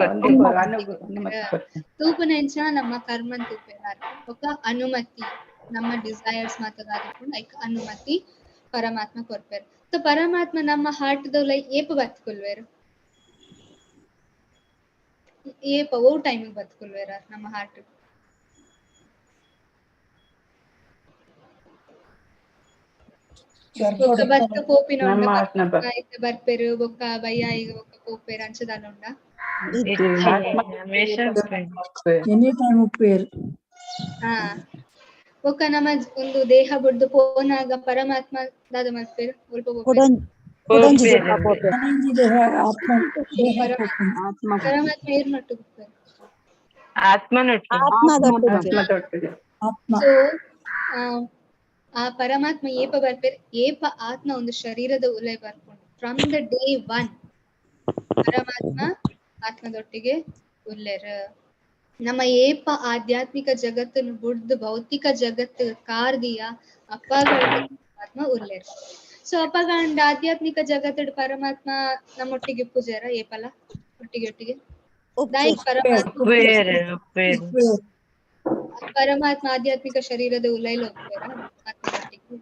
ತೂಪು ನೆಂಚ ನಮ್ಮ ಕರ್ಮನ್ ತೂಪೇನಾರ ఒక ಅನುಮತಿ ನಮ್ಮ ಡಿಸೈರ್ಸ್ ಮಾತದಾದಿಕೊಂಡು ಲೈಕ್ ಅನುಮತಿ ಪರಮಾತ್ಮ ಕೊರ್ಪೇರ್. ಸೊ ಪರಮಾತ್ಮ ನಮ್ಮ ಹಾರ್ಟ್ ದೌಲ ಏಪ ಬತ್ಕೊಲ್ವೇರು ಏಪ ಓ ಟೈಮಿಗೆ ಬತ್ಕೊಲ್ವೇರ ನಮ್ಮ ಹಾರ್ಟ್ ಬೊಕ್ಕ ಬತ್ತ ಪೋಪಿನ ಬರ್ಪೇರು ಬೊಕ್ಕ ಬಯ್ಯ ಈಗ ಬೊಕ್ಕ ಪೋಪೇರು ಅಂಚದಾನ ಉಂಡ ಹಾ ಬೊಕ್ಕ ನಮ್ಮ ಒಂದು ದೇಹ ಬುಡ್ದು ಪೋನಾಗ ಪರಮಾತ್ಮ ದಾದ ಮಲ್ಪೇರು ಸ್ವಲ್ಪ ಪರಮಾತ್ಮ ಏರ್ನೊಟ್ಟು ಬರ್ಪೇರು ಸೊ ಆ ಪರಮಾತ್ಮ ಏಪ ಬರ್ಪೇರ್ ಏಪ ಆತ್ಮ ಒಂದು ಶರೀರದ ಉಲೈ ಬರ್ಕೊಂಡು ಫ್ರಮ್ ದ ಡೇ ಒನ್ ಪರಮಾತ್ಮ ಆತ್ಮದೊಟ್ಟಿಗೆ ಉಲ್ಲೇರ. ನಮ್ಮ ಏಪ ಆಧ್ಯಾತ್ಮಿಕ ಜಗತ್ತನ್ನು ಬುಡ್ದು ಭೌತಿಕ ಜಗತ್ತು ಕಾರ್ದಿಯ ಅಪ್ಪಗಳ ಆತ್ಮ ಉಲ್ಲೇರ. ಸೊ ಅಪ್ಪಗಂಡ ಆಧ್ಯಾತ್ಮಿಕ ಜಗತ್ತಡ್ ಪರಮಾತ್ಮ ನಮ್ಮೊಟ್ಟಿಗೆ ಪೂಜಾರ ಏಪಲ ಒಟ್ಟಿಗೆ ದಾಯಿಕ್ ಪರಮಾತ್ಮ ಆಧ್ಯಾತ್ಮಿಕ ಶರೀರದ ಉಲೈಲು ಹೋಗ್ತಾರ ಆಧ್ಯಾತ್ಮ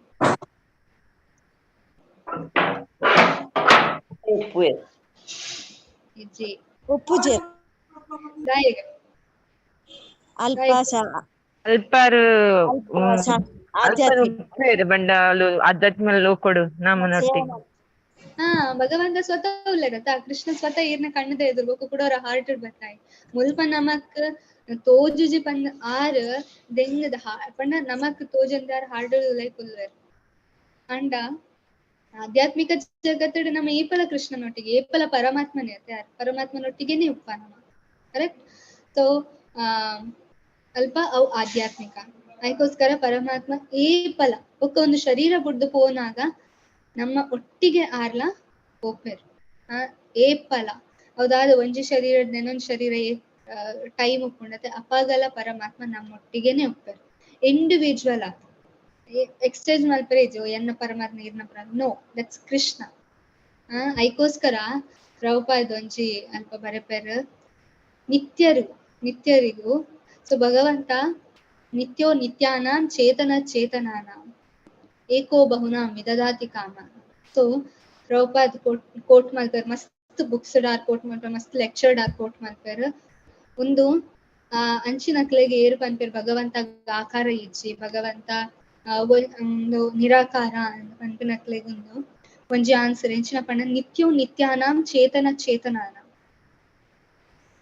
ಕೊಡು ನಮ್ಮನೊಟ್ಟಿಗೆ. ಹಾ ಭಗವಂತ ಸ್ವತಃ ಉಲ್ಲೇರತ ಕೃಷ್ಣ ಸ್ವತಃ ಈರ್ನ ಕಣ್ಣದ ಎದುರು ಕೂಡ ಅವ್ರ ಹಾರ್ಟ್ ಬರ್ತಾಯಿ ಮುಲ್ಪ ನಮಕ್ ತೋಜುಜಿ ಪಂದ್ ಆರ್ ದೆಂಗದ ಪಂಡ ನಮಕ್ ತೋಜಂದಾರ್ ಹಾರ್ಟ್ ಲೈಕ್ ಉಲ್ಲೇರ್ ಅಂಡ ಆಧ್ಯಾತ್ಮಿಕ ಜಗತ್ತಡ್ ನಮ್ಮ ಏಪಲ ಕೃಷ್ಣನೊಟ್ಟಿಗೆ ಏಪಲ ಪರಮಾತ್ಮನೇ ಪರಮಾತ್ಮನೊಟ್ಟಿಗೆನೆ ಉಪ್ಪ ನಮ್ಮ ಕರೆಕ್ಟ್. ಸೊ ಅಲ್ಪ ಅವು ಆಧ್ಯಾತ್ಮಿಕ ಅದಕ್ಕೋಸ್ಕರ ಪರಮಾತ್ಮ ಏಪಲ ಒಕ್ಕ ಒಂದು ಶರೀರ ಬುಡ್ದು ಪೋನಾಗ ನಮ್ಮ ಒಟ್ಟಿಗೆ ಆರ್ಲ ಹೋಗ್ಬೇರು ಏಪಲ ಹೌದಾದ ಒಂಜಿ ಶರೀರದ ಇನ್ನೊಂದು ಶರೀರ ಟೈಮ್ ಉಪ್ಪುಂಡತೆ ಅಪಾಗಲ ಪರಮಾತ್ಮ ನಮ್ಮೊಟ್ಟಿಗೆನೆ ಹೋಗ್ಬೇರು ಇಂಡಿವಿಜುವಲ್ ಆಗ ಎಕ್ಸ್ಚೇಂಜ್ ಮಲ್ಪರೆ ಇದೆಯೋ ಎನ್ನ ಪರಮಾತ್ಮ ಇರ್ನ ಪರಮಾತ್ಮ ನೋ ದಟ್ಸ್ ಕೃಷ್ಣ. ಅದಕ್ಕೋಸ್ಕರ ಪ್ರಭುಪಾದ ಒಂಜಿ ಅಲ್ಪ ಬರೆಪೇರು ನಿತ್ಯರಿಗೂ ಸೊ ಭಗವಂತ ನಿತ್ಯೋ ನಿತ್ಯಾನಾಂ ಚೇತನ ಚೇತನಾನಾಂ ಏಕೋ ಬಹುನಾಂ ವಿದದಾತಿ ಕಾಮ. ಸೊ ಪ್ರಭುಪಾದ್ ಕೋಟ್ ಮಾಡ್ತಾರೆ, ಮಸ್ತ್ ಬುಕ್ಸ್ ಡಾರ್ ಕೋಟ್ ಮಾಡ್ತಾರೆ, ಮಸ್ತ್ ಲೆಕ್ಚರ್ ಡಾರ್ ಕೋಟ್ ಮಾಡ್ತಾರೆ. ಒಂದು ಅಂಚಿನಕ್ಲೆಗೆ ಏರು ಪನ್ಪೇರು ಭಗವಂತ ಆಕಾರ ಇಜ್ಜಿ ಭಗವಂತ ಒಂದು ನಿರಾಕಾರ ಪನ್ಪಿನಕ್ಲೆಗೊಂದು ಒಂಜಿ ಆನ್ಸರ್ ಎಂಚಿನ ಪಂಡ ನಿತ್ಯೋ ನಿತ್ಯಾನಾಂ ಚೇತನ ಚೇತನಾನಾಂ.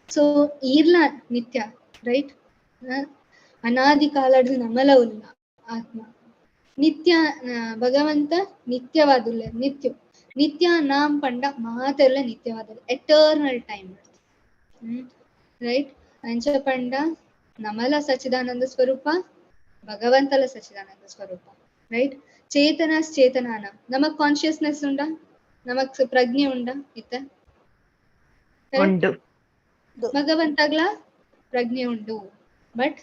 ಸೊ ಈರ್ಲ ನಿತ್ಯ ರೈಟ್, ಅನಾದಿ ಕಾಲಡ್ ನಮಲ ಉಲ್ಲ ಆತ್ಮ ನಿತ್ಯ ಭಗವಂತ ನಿತ್ಯವಾದುಲ್ಲ ನಿತ್ಯ ನಾಂ ಪಂಡ ಮಾತೆಲ್ಲ ನಿತ್ಯವಾದ ಎಟರ್ನಲ್ ಟೈಮ್ ರೈಟ್. ಅಂಚ ಪಂಡ ನಮಲ ಸಚ್ಚಿದಾನಂದ ಸ್ವರೂಪ ಭಗವಂತಲ ಸಚ್ಚಿದಾನಂದ ಸ್ವರೂಪ ರೈಟ್. ಚೇತನಾನ ನಮಕ್ ಕಾನ್ಶಿಯಸ್ನೆಸ್ ಉಂಡ, ನಮಕ್ ಪ್ರಜ್ಞೆ ಉಂಡ ಇತ್ತ ಭಗವಂತಗ್ಲ ಪ್ರಜ್ಞೆ ಉಂಡು. ಬಟ್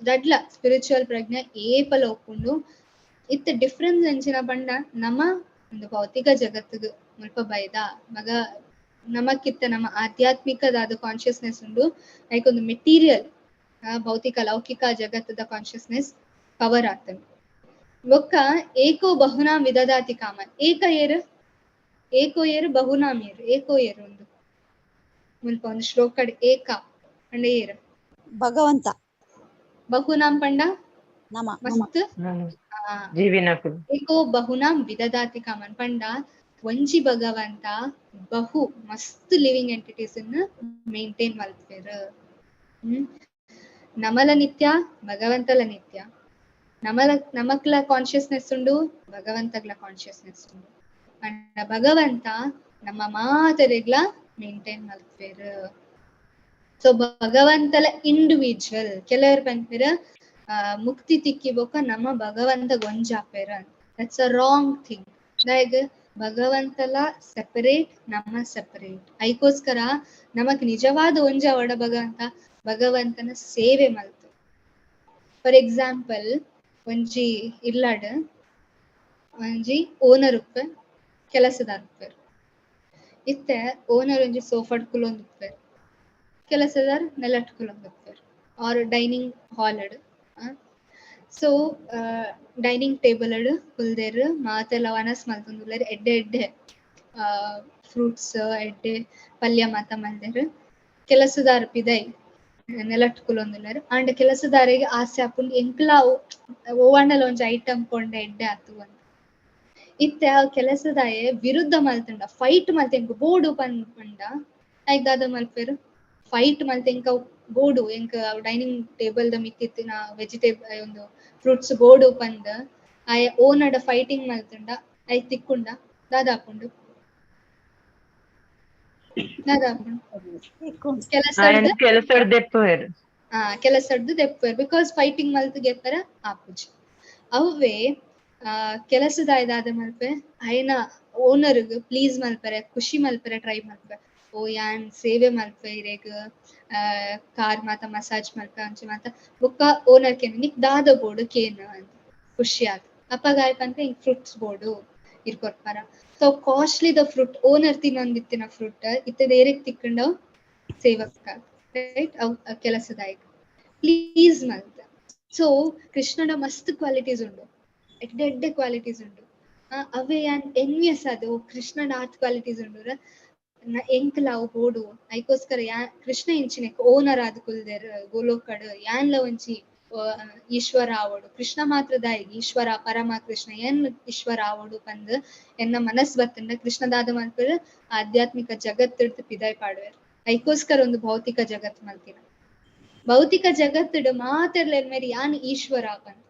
ದಡ್ಲ ಸ್ಪಿರಿಚುವಲ್ ಪ್ರಜ್ಞೆ ಏಪಲ ಒಪ್ಪುಂಡು. ಇತ್ತ ಡಿಫ್ರೆನ್ಸ್ ಎಂಚಿನ ಪಂಡ ನಮ್ಮ ಒಂದು ಭೌತಿಕ ಜಗತ್ತಿಗೆ ಮುಲ್ಪ ಬೈದ ಮಗ ನಮಕ್ಕಿತ್ತ ನಮ್ಮ ಆಧ್ಯಾತ್ಮಿಕದಾದ ಕಾನ್ಶಿಯಸ್ನೆಸ್ ಉಂಡು. ಲೈಕ್ ಒಂದು ಮೆಟೀರಿಯಲ್ ಭೌತಿಕ ಲೌಕಿಕ ಜಗತ್ತದ ಕಾನ್ಶಿಯಸ್ನೆಸ್ ಕವರ್ ಆಗ್ತದೆ. ಬೊಕ್ಕ ಏಕೋ ಬಹುನಾಂ ವಿದದಾತಿ ಕಾಮ. ಏಕೋ ಏರು ಬಹುನಾಂ ಏರು ಏಕೋ ಏರು ಒಂದು ಮುಲ್ಪ ಒಂದು ಶ್ಲೋಕಡ್ ಏಕ ಪಂಡ ಏರು ಭಗವಂತ ಬಹುನಾಂ ಪಂಡ ನಮ ಮಸ್ತ್ ಏಕೋ ಬಹುನಾಂ ವಿದದಾತಿ ಕಾಮನ್ ಪಂಡ ಒಂಜಿ ಭಗವಂತ ಬಹು ಮಸ್ತ್ ಲಿವಿಂಗ್ ಎಂಟಿಟೀಸ್ ಮೇಂಟೈನ್ ಮಲ್ಪೇರು. ನಮಲ ನಿತ್ಯ ಭಗವಂತಲ ನಿತ್ಯ, ನಮಕ್ಲ ಕಾನ್ಶಿಯಸ್ನೆಸ್ ಉಂಡು ಭಗವಂತಗ್ಲ ಕಾನ್ಶಿಯಸ್ನೆಸ್ ಉಂಡು. ಪಂಡ ಭಗವಂತ ನಮ್ಮ ಮಾತರೆಗ್ಲ ಮೇಂಟೈನ್ ಮಲ್ಪೇರು. ಸೊ ಭಗವಂತಲ ಇಂಡಿವಿಜುವಲ್ ಕೆಲವರು ಪಂಪೇರ ಮುಕ್ತಿ ತಿಕ್ಕಿ ಬೊಕ್ಕ ನಮ್ಮ ಭಗವಂತ ಗೊಂಜಾಪೇರ. That's a wrong thing. Like ಭಗವಂತಲ ಸೆಪರೇಟ್ ನಮ್ಮ ಸೆಪರೇಟ್. ಐಕೋಸ್ಕರ ನಮಕ್ ನಿಜವಾದ ಒಂಜ ಒಡ ಭಗವಂತನ ಸೇವೆ ಮಲ್ತು. ಫಾರ್ ಎಕ್ಸಾಂಪಲ್ ಒಂಜಿ ಇರ್ಲಾಡ್ ಒಂಜಿ ಓನರ್ ಉಪ್ಪರ್ ಕೆಲಸದಾರ್ ಉಪ್ಪರ್. ಇತ್ತೆ ಓನರ್ ಒಂಜಿ ಸೋಫಾಡ್ ಕುಲೊಂದು ಉಪ್ಪರ್, ಕೆಲಸದಾರ್ ನೆಲಟ್ ಕುಲೊಂದು ಉಪ್ಪರ್ ಆರ್ ಡೈನಿಂಗ್ ಹಾಲ್ ಅಡ್. ಸೊ ಡೈನಿಂಗ್ ಟೇಬಲ್ ಅಡ್ ಕುಲ್ದೇರ್ ಮಾತೆಲ್ಲ ವನಸ್ ಮಲ್ತೊಂದುಲ್ಲೆರ್ ಎಡ್ಡೆ ಫ್ರೂಟ್ಸ್ ಎಡ್ಡೆ ಪಲ್ಯ ಮಾತ ಮಲ್ದೇರ್. ಕೆಲಸದಾರ್ ಪಿದೈ ನೆಲಟ್ ಕುಲೊಂದುಲ್ಲೆರ್. ಆಂಡ ಕೆಲಸದಾರಿಗೆ ಆಸೆ ಆಪುಂಡು ಎಂಕ್ಲ ಓವಾಂಡಲ ಒಂಜಿ ಐಟಮ್ ಕೊಂಡೆ ಎಡ್ಡೆ ಆತು ಅಂತ. ಇತ್ತೆ ಆ ಕೆಲಸದಾಯೆ ವಿರುದ್ಧ ಮಲ್ತಂಡ ಫೈಟ್ ಮಲ್ತೆ ಎಂಕ್ ಬೋಡು ಪಂಡ ಐಕ್ ದಾದ ಮಲ್ಪೇರು ಫೈಟ್ ಮಲ್ತೆ ಎಂಕ ಬೋಡು ಎಂಕ ಡೈನಿಂಗ್ ಟೇಬಲ್ ದ ಮಿತ್ತಿತ್ತಿನ ವೆಜಿಟೇಬಲ್ ಒಂದು ಫ್ರೂಟ್ಸ್ ಬೋಡು ಪಂದ್ ಆಯ ಓನಡ ಫೈಟಿಂಗ್ ಮಲ್ತಂಡ ಐ ತಿಕ್ಕುಂಡ ದಾದಾಪುಂಡು ಕೆಲಸಡ್ದು ದೆಪ್ಪೇರು ಬಿಕಾಸ್ ಫೈಟಿಂಗ್ ಮಲ್ತು ಗೆಪ್ಪರ ಆಪುಜಿ. ಅವೇ ಕೆಲಸದಾಯ್ದಾದ ಮಲ್ಪೆ ಐನ ಓನರ್ಗ್ ಪ್ಲೀಸ್ ಮಲ್ಪರೆ ಖುಷಿ ಮಲ್ಪರೆ ಟ್ರೈ ಮಲ್ಪೆ. ಓ ಯಾನ್ ಸೇವೆ ಮಲ್ಪೆ ಇರೇಗ್ ಕಾರ್ ಮಾತ ಮಸಾಜ್ ಮಲ್ಪೆ ಅಂಚೆ ಮಾತ ಬೊಕ್ಕ ಓನರ್ ಕೇನ ನಿಕ್ ದಾದ ಬೋರ್ಡ್ ಕೇನ ಅಂತ ಖುಷಿ ಆಗ ಅಪ್ಪಗಾಯ ಪಂದ್ರೆ ಹಿಂಗ್ ಫ್ರೂಟ್ಸ್ ಬೋರ್ಡು ಇರ್ಕೊಟ್ಪಾರ. So costly the fruit owner ತಿನ್ನೊಂದಿತ್ತಿನ ಫ್ರೂಟ್ ಇತ್ತದ ಏರಿಗ್ ತಿಕ್ಕಂಡವ್ ಸೇವಕ ರೈಟ್ ಅವ್ ಕೆಲಸದಾಯಕ ಪ್ಲೀಸ್ ಮಲ್ತ. ಸೊ ಕೃಷ್ಣನ ಮಸ್ತ್ ಕ್ವಾಲಿಟೀಸ್ ಉಂಡು, ಎಡ್ಡೆ ಕ್ವಾಲಿಟೀಸ್ ಉಂಡು. ಅವೇ ಯಾನ್ ಎನ್ವಿಯಸ್ ಅದು ಕೃಷ್ಣನ ಆತ್ ಕ್ವಾಲಿಟೀಸ್ ಉಂಡು ಎಂಕ್ಲ ಅವು ಬೋಡು. ಐಕೋಸ್ಕರ ಕೃಷ್ಣ ಇಂಚಿನ ಓನರ್ ಆದ್ ಕುಲ್ದೇರ್ ಗೋಲೋಕಡ್ ಯಾನ್ಲ ಒಂಜಿ ಈಶ್ವರ ಆವಡು ಕೃಷ್ಣ ಮಾತ್ರ ದಾಯಿಗೆ ಈಶ್ವರ ಪರಮ ಕೃಷ್ಣ ಏನ್ ಈಶ್ವರ ಆವಡು ಪಂದ್ ಎನ್ನ ಮನಸ್ ಬತ್ತಂಡ ಕೃಷ್ಣದಾದ ಮಲ್ಪರ್ ಆಧ್ಯಾತ್ಮಿಕ ಜಗತ್ತಿಡ್ದು ಪಿದಾಯ್ ಪಾಡುವೆರ್. ಐಕೋಸ್ಕರ ಒಂದು ಭೌತಿಕ ಜಗತ್ ಮಲ್ತಿನ ಭೌತಿಕ ಜಗತ್ತಿಡ್ ಮಾತೆರ್ಲ ಮೇರಿ ಯಾನ್ ಈಶ್ವರ ಪಂದ್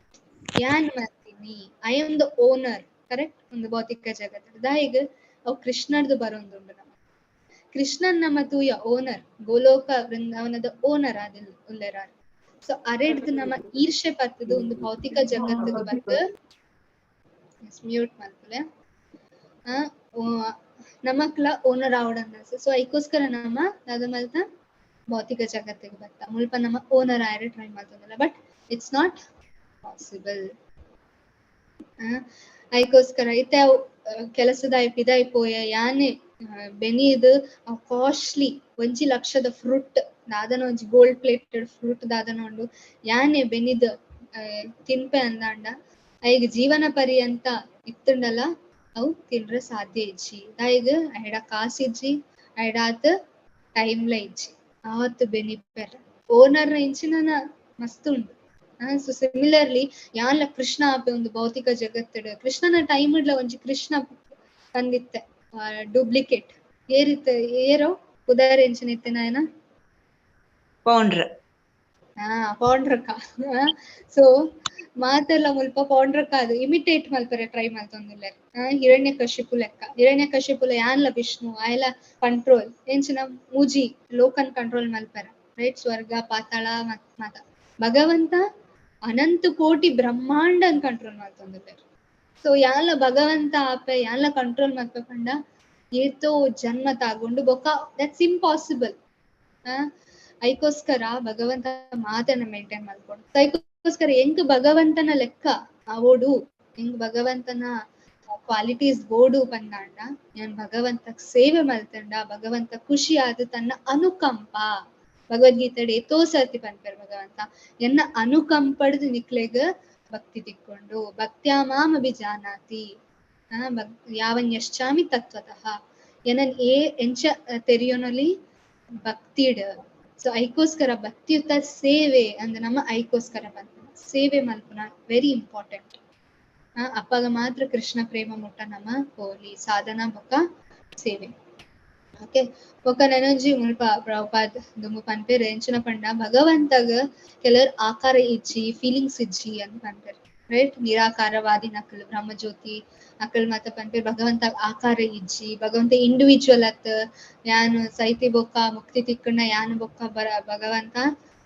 ಯಾನ್ ಮಲ್ತೀನಿ I am the owner correct. ಒಂದು ಭೌತಿಕ ಜಗತ್ತಿಡ್ ದಾಯಿಗ್ ಅವ್ ಕೃಷ್ಣರ್ದು ಬರೋಂದುಂಡು. ನಮ್ಮ ಕೃಷ್ಣನ್ ನಮ್ಮ ತೂಯ ಓನರ್ ಗೋಲೋಕ ವೃಂದಾವನದ ಓನರ್ ಆದಿಲ್ ಉಲ್ಲೆರಾರ್. ಸೊ ಅರೆಡ್ದು ನಮ್ಮ ಈರ್ಷೆ ಬರ್ತದ ಒಂದು ಭೌತಿಕ ಜಗತ್ತಿಗೆ ಬತ್ತು ಮ್ಯೂಟ್ ಮಲ್ಪಲೆ ನಮಕ್ಲ ಓನರ್ ಆವಡನ್ನ. ಸೊ ಐಕೋಸ್ಕರ ನಮ್ಮ ಅದು ಮಲ್ತ ಭೌತಿಕ ಜಗತ್ತಿಗೆ ಬತ್ತ ಮುಲ್ಪ ನಮ್ಮ ಓನರ್ ಆಯ್ರೆ ಟ್ರೈ ಮಾಡ್ತದಲ್ಲ. But it's not possible. ಐಕೋಸ್ಕರ ಇತ್ತೆ ಕೆಲಸದ ಪಿದಾಯ್ ಪೋಯ ಯಾನೆ ಬೆನಿದ್ ಕಾಸ್ಟ್ಲಿ 1 ಲಕ್ಷದ ಫ್ರೂಟ್ ದಾದನ ಒಂಜಿ ಗೋಲ್ಡ್ ಪ್ಲೇಟೆಡ್ ಫ್ರೂಟ್ ದಾದನ ಉಂಡು ಯಾನೆ ಬೆನಿದ್ ತಿನ್ಪೆ ಅಂದಾಂಡ ಐಗ್ ಜೀವನ ಪರ್ಯಂತ ಇತ್ತುಂಡಲ ಅವು ತಿನ್ರೆ ಸಾಧ್ಯ ಇಜ್ಜಿ ದಾಯಿಗ್ ಐಡ ಕಾಸಿಜ್ಜಿ ಐಡಾತ್ ಟೈಮ್ಲ ಇಜ್ಜಿ ಆವತ್ತು ಬೆನಿಪ್ಪೆರ್ ಓನರ್ ಇಂಚಿನ ಮಸ್ತ್ ಉಂಡು. ಸೊ ಸಿಮಿಲರ್ಲಿ ಯಾನ್ಲ ಕೃಷ್ಣ ಆಪೆ ಒಂದು ಭೌತಿಕ ಜಗತ್ತಡ್ ಕೃಷ್ಣನ ಟೈಮ್ ಇಡ್ಲ ಒಂಜಿ ಕೃಷ್ಣ ಬಂದಿತ್ತೆ ಡೂಪ್ಲಿಕೇಟ್ ಏರಿತ್ತ ಏರೋ ಉದಾರ ಎಂಚಿನ ಇತ್ತೆನಾಯನ ಪೌಂಡ್ರ್ ಪೌಂಡ್ರಕ. ಸೊ ಮಾತೆಲ್ಲ ಮುಲ್ಪ ಪೌಂಡ್ರಕ ಅದು ಇಮಿಟೇಟ್ ಮಲ್ಪರೆ ಟ್ರೈ ಮಲ್ತೊಂದುಲ್ಲೆ ಹಿರಣ್ಯಕಶಿಪು ಲೆಕ್ಕ. ಹಿರಣ್ಯಕಶಿಪುಲ ಯಾನ್ಲ ವಿಷ್ಣು ಆಯ್ಲ ಕಂಟ್ರೋಲ್ ಎಂಚಿನ ಮೂಜಿ ಲೋಕನ್ ಕಂಟ್ರೋಲ್ ಮಲ್ಪರ ರೈಟ್ ಸ್ವರ್ಗ ಪಾತಾಳ ಮಾತ ಭಗವಂತ ಅನಂತ ಕೋಟಿ ಬ್ರಹ್ಮಾಂಡನ್ ಕಂಟ್ರೋಲ್ ಮಾಡ್ತೊಂದುಲ್ಲೆ. ಸೊ ಯಾನ್ಲ ಭಗವಂತ ಆಪೆ ಯಾನ್ಲ ಕಂಟ್ರೋಲ್ ಮಲ್ಪೆ ಪಂಡ ಏತೋ ಜನ್ಮ ತಾಗೊಂಡು ಬೊಕ್ಕ ದಟ್ಸ್ ಇಂಪಾಸಿಬಲ್. ಐಕೋಸ್ಕರ ಭಗವಂತ ಮಾತನ್ನ ಮೇಂಟೈನ್ ಮಾಡ್ಕೊಂಡು ಐಕೋಸ್ಕರ ಎಂಕ್ ಭಗವಂತನ ಲೆಕ್ಕ ಅವೋಡು ಎಂಕ್ ಭಗವಂತನ ಕ್ವಾಲಿಟೀಸ್ ಬೋಡು ಪಂದಾಂಡ ಯಾನ್ ಭಗವಂತ ಸೇವೆ ಮಲ್ತಂಡ ಭಗವಂತ ಖುಷಿ ಆದ ತನ್ನ ಅನುಕಂಪ ಭಗವದ್ಗೀತೆಡ್ ಎತೋ ಸರ್ತಿ ಪನ್ಪೆರ್ ಭಗವಂತ ಎನ್ನ ಅನುಕಂಪಡ್ದು ನಿಕ್ಲೆಗ್ ಭಕ್ತಿ ತಿಕ್ಕೊಂಡು ಭಕ್ತ್ಯಾಮಾಂ ಅಭಿಜಾನಾತಿ ಯಾವನ್ಯಶ್ಚಾಮಿ ತತ್ವತಃ ಎನನ್ ಎಂಚ ತೆರಿಯೋನಲ್ಲಿ ಭಕ್ತಿಡ್. ಸೊ ಐಕೋಸ್ಕರ ಭಕ್ತಿಯುತ ಸೇವೆ ಅಂದ್ರೆ ನಮ್ಮ ಐಕೋಸ್ಕರ ಬಂತು ಸೇವೆ ಮಲ್ಪುನ ವೆರಿ ಇಂಪಾರ್ಟೆಂಟ್. ಅಪ್ಪಗ ಮಾತ್ರ ಕೃಷ್ಣ ಪ್ರೇಮ ಮುಟ್ಟ ನಮ್ಮ ಹೋಲಿ ಸಾಧನ ಬೊಕ್ಕ ಸೇವೆ. ಓಕೆ ಬೊಕ್ಕ ನನೊಂಜಿ ಮುಲ್ಪ ಪ್ರಭುಪಾದ್ ದುಂಬು ಪನ್ಪೆರ್ ಎಂಚಿನ ಪಂಡ ಭಗವಂತಗ ಕೆಲರ್ ಆಕಾರ ಇಜ್ಜಿ ಫೀಲಿಂಗ್ಸ್ ಇಜ್ಜಿ ಅಂತ ಪನ್ಪೆರ್ ರೈಟ್. ನಿರಾಕಾರವಾದಿ ನಕಲ್ ಬ್ರಹ್ಮಜ್ಯೋತಿ ನಕಲ್ ಮತ್ತ ಪನ್ಪೆರ್ ಭಗವಂತ ಆಕಾರ ಇಜ್ಜಿ ಭಗವಂತ ಇಂಡಿವಿಜುವಲ್ ಅತ್ ಯಾನ್ ಸೈತಿ ಬೊಕ್ಕ ಮುಕ್ತಿ ತಿಕ್ಕಣ್ಣ ಯಾನ್ ಬೊಕ್ಕ ಭಗವಂತ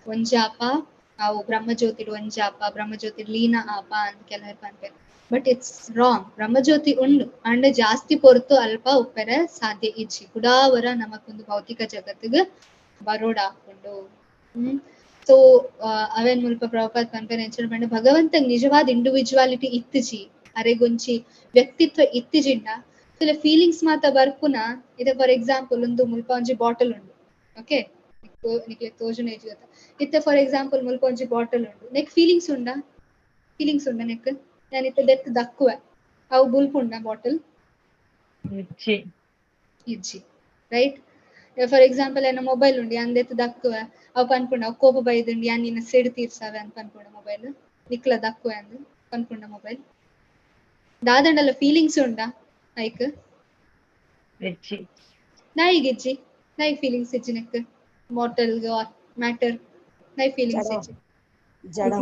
ಒಂಜಾಪ ಅವು ಬ್ರಹ್ಮಜ್ಯೋತಿಡ್ ಒಂಜಾಪ ಬ್ರಹ್ಮಜ್ಯೋತಿಡ್ ಲೀನ ಆಪ ಅಂತ ಕೆಲರ್ ಪನ್ಪೆರ್. But it's wrong. ಬ್ರಹ್ಮಜ್ಯೋತಿ ಉಂಡು ಅಂಡ್ ಜಾಸ್ತಿ ಪೊರ್ತು ಅಲ್ಪ ಉಪ್ಪೆರೆ ಸಾಧ್ಯ ಇಜ್ಜಿ ಕುಡಾವರ ನಮಕೊಂದು ಭೌತಿಕ ಜಗತ್ತಿಗೆ ಬರೋಡ್ ಹಾಕೊಂಡು. ಸೊ ಅವೇನ್ ಮುಲ್ಪ ಪ್ರಭುಪಾದ್ ಪನ್ಪೆರ್ ಎಂಚಿನ ಪಂಡ ಭಗವಂತ ನಿಜವಾದ ಇಂಡಿವಿಜುವಾಲಿಟಿ ಇತ್ತಿಜಿ ಅರೆಗೊಂಚಿ ವ್ಯಕ್ತಿತ್ವ ಇತ್ತಿಜಿಂಡ ಕೆಲ ಫೀಲಿಂಗ್ಸ್ ಮಾತ ಬರ್ಪುನ ಇದೆ. ಫಾರ್ ಎಕ್ಸಾಂಪಲ್ ಒಂದು ಮುಲ್ಪ ಒಂಜಿ ಬಾಟಲ್ ಉಂಡು ಓಕೆ ನಿಕ್ಲೆ ತೋಜುನ ಗೊತ್ತ ಇತ್ತೆ ಫಾರ್ ಎಕ್ಸಾಂಪಲ್ ಮುಲ್ಪ ಒಂಜಿ ಬಾಟಲ್ ಉಂಡು ನೆಕ್ ಫೀಲಿಂಗ್ಸ್ ಉಂಡ ನೆಕ್ ನಾನು ಇತ್ತೆ ದೆತ್ ದಕ್ಕುವೆ ಅವು ಬುಲ್ಪುಂಡ ಬಾಟಲ್ ಇಜ್ಜಿ ರೈಟ್. ಫಾರ್ ಎಕ್ಸಾಂಪಲ್ ಏನ ಮೊಬೈಲ್ ಉಂಡು ಯಾನ್ ದೆತ್ ದಕ್ಕುವೆ ಅವು ಪನ್ಪುಂಡ ಅವು ಕೋಪ ಬೈದುಂಡು ಯಾನ್ ನಿನ್ನ ಸಿಡ್ ತೀರ್ಸಾವೆ ಅಂತ ಪನ್ಪುಂಡ ಮೊಬೈಲ್ ನಿಕ್ಲ ದಕ್ಕುವೆ ಅಂದ್ ಪನ್ಪುಂಡ ಮೊಬೈಲ್ ದಾದಂಡಲ್ಲ ಫೀಲಿಂಗ್ಸ್ ಉಂಡ ಐಕ್ ನಾಯಿಗಿಜ್ಜಿ ನಾಯಿ ಫೀಲಿಂಗ್ಸ್ ಇಜ್ಜಿ ನೆಕ್ ಬಾಟಲ್ ಮ್ಯಾಟರ್ ನಾಯಿ ಫೀಲಿಂಗ್ಸ್ ಇಜ್ಜಿ ಜಡ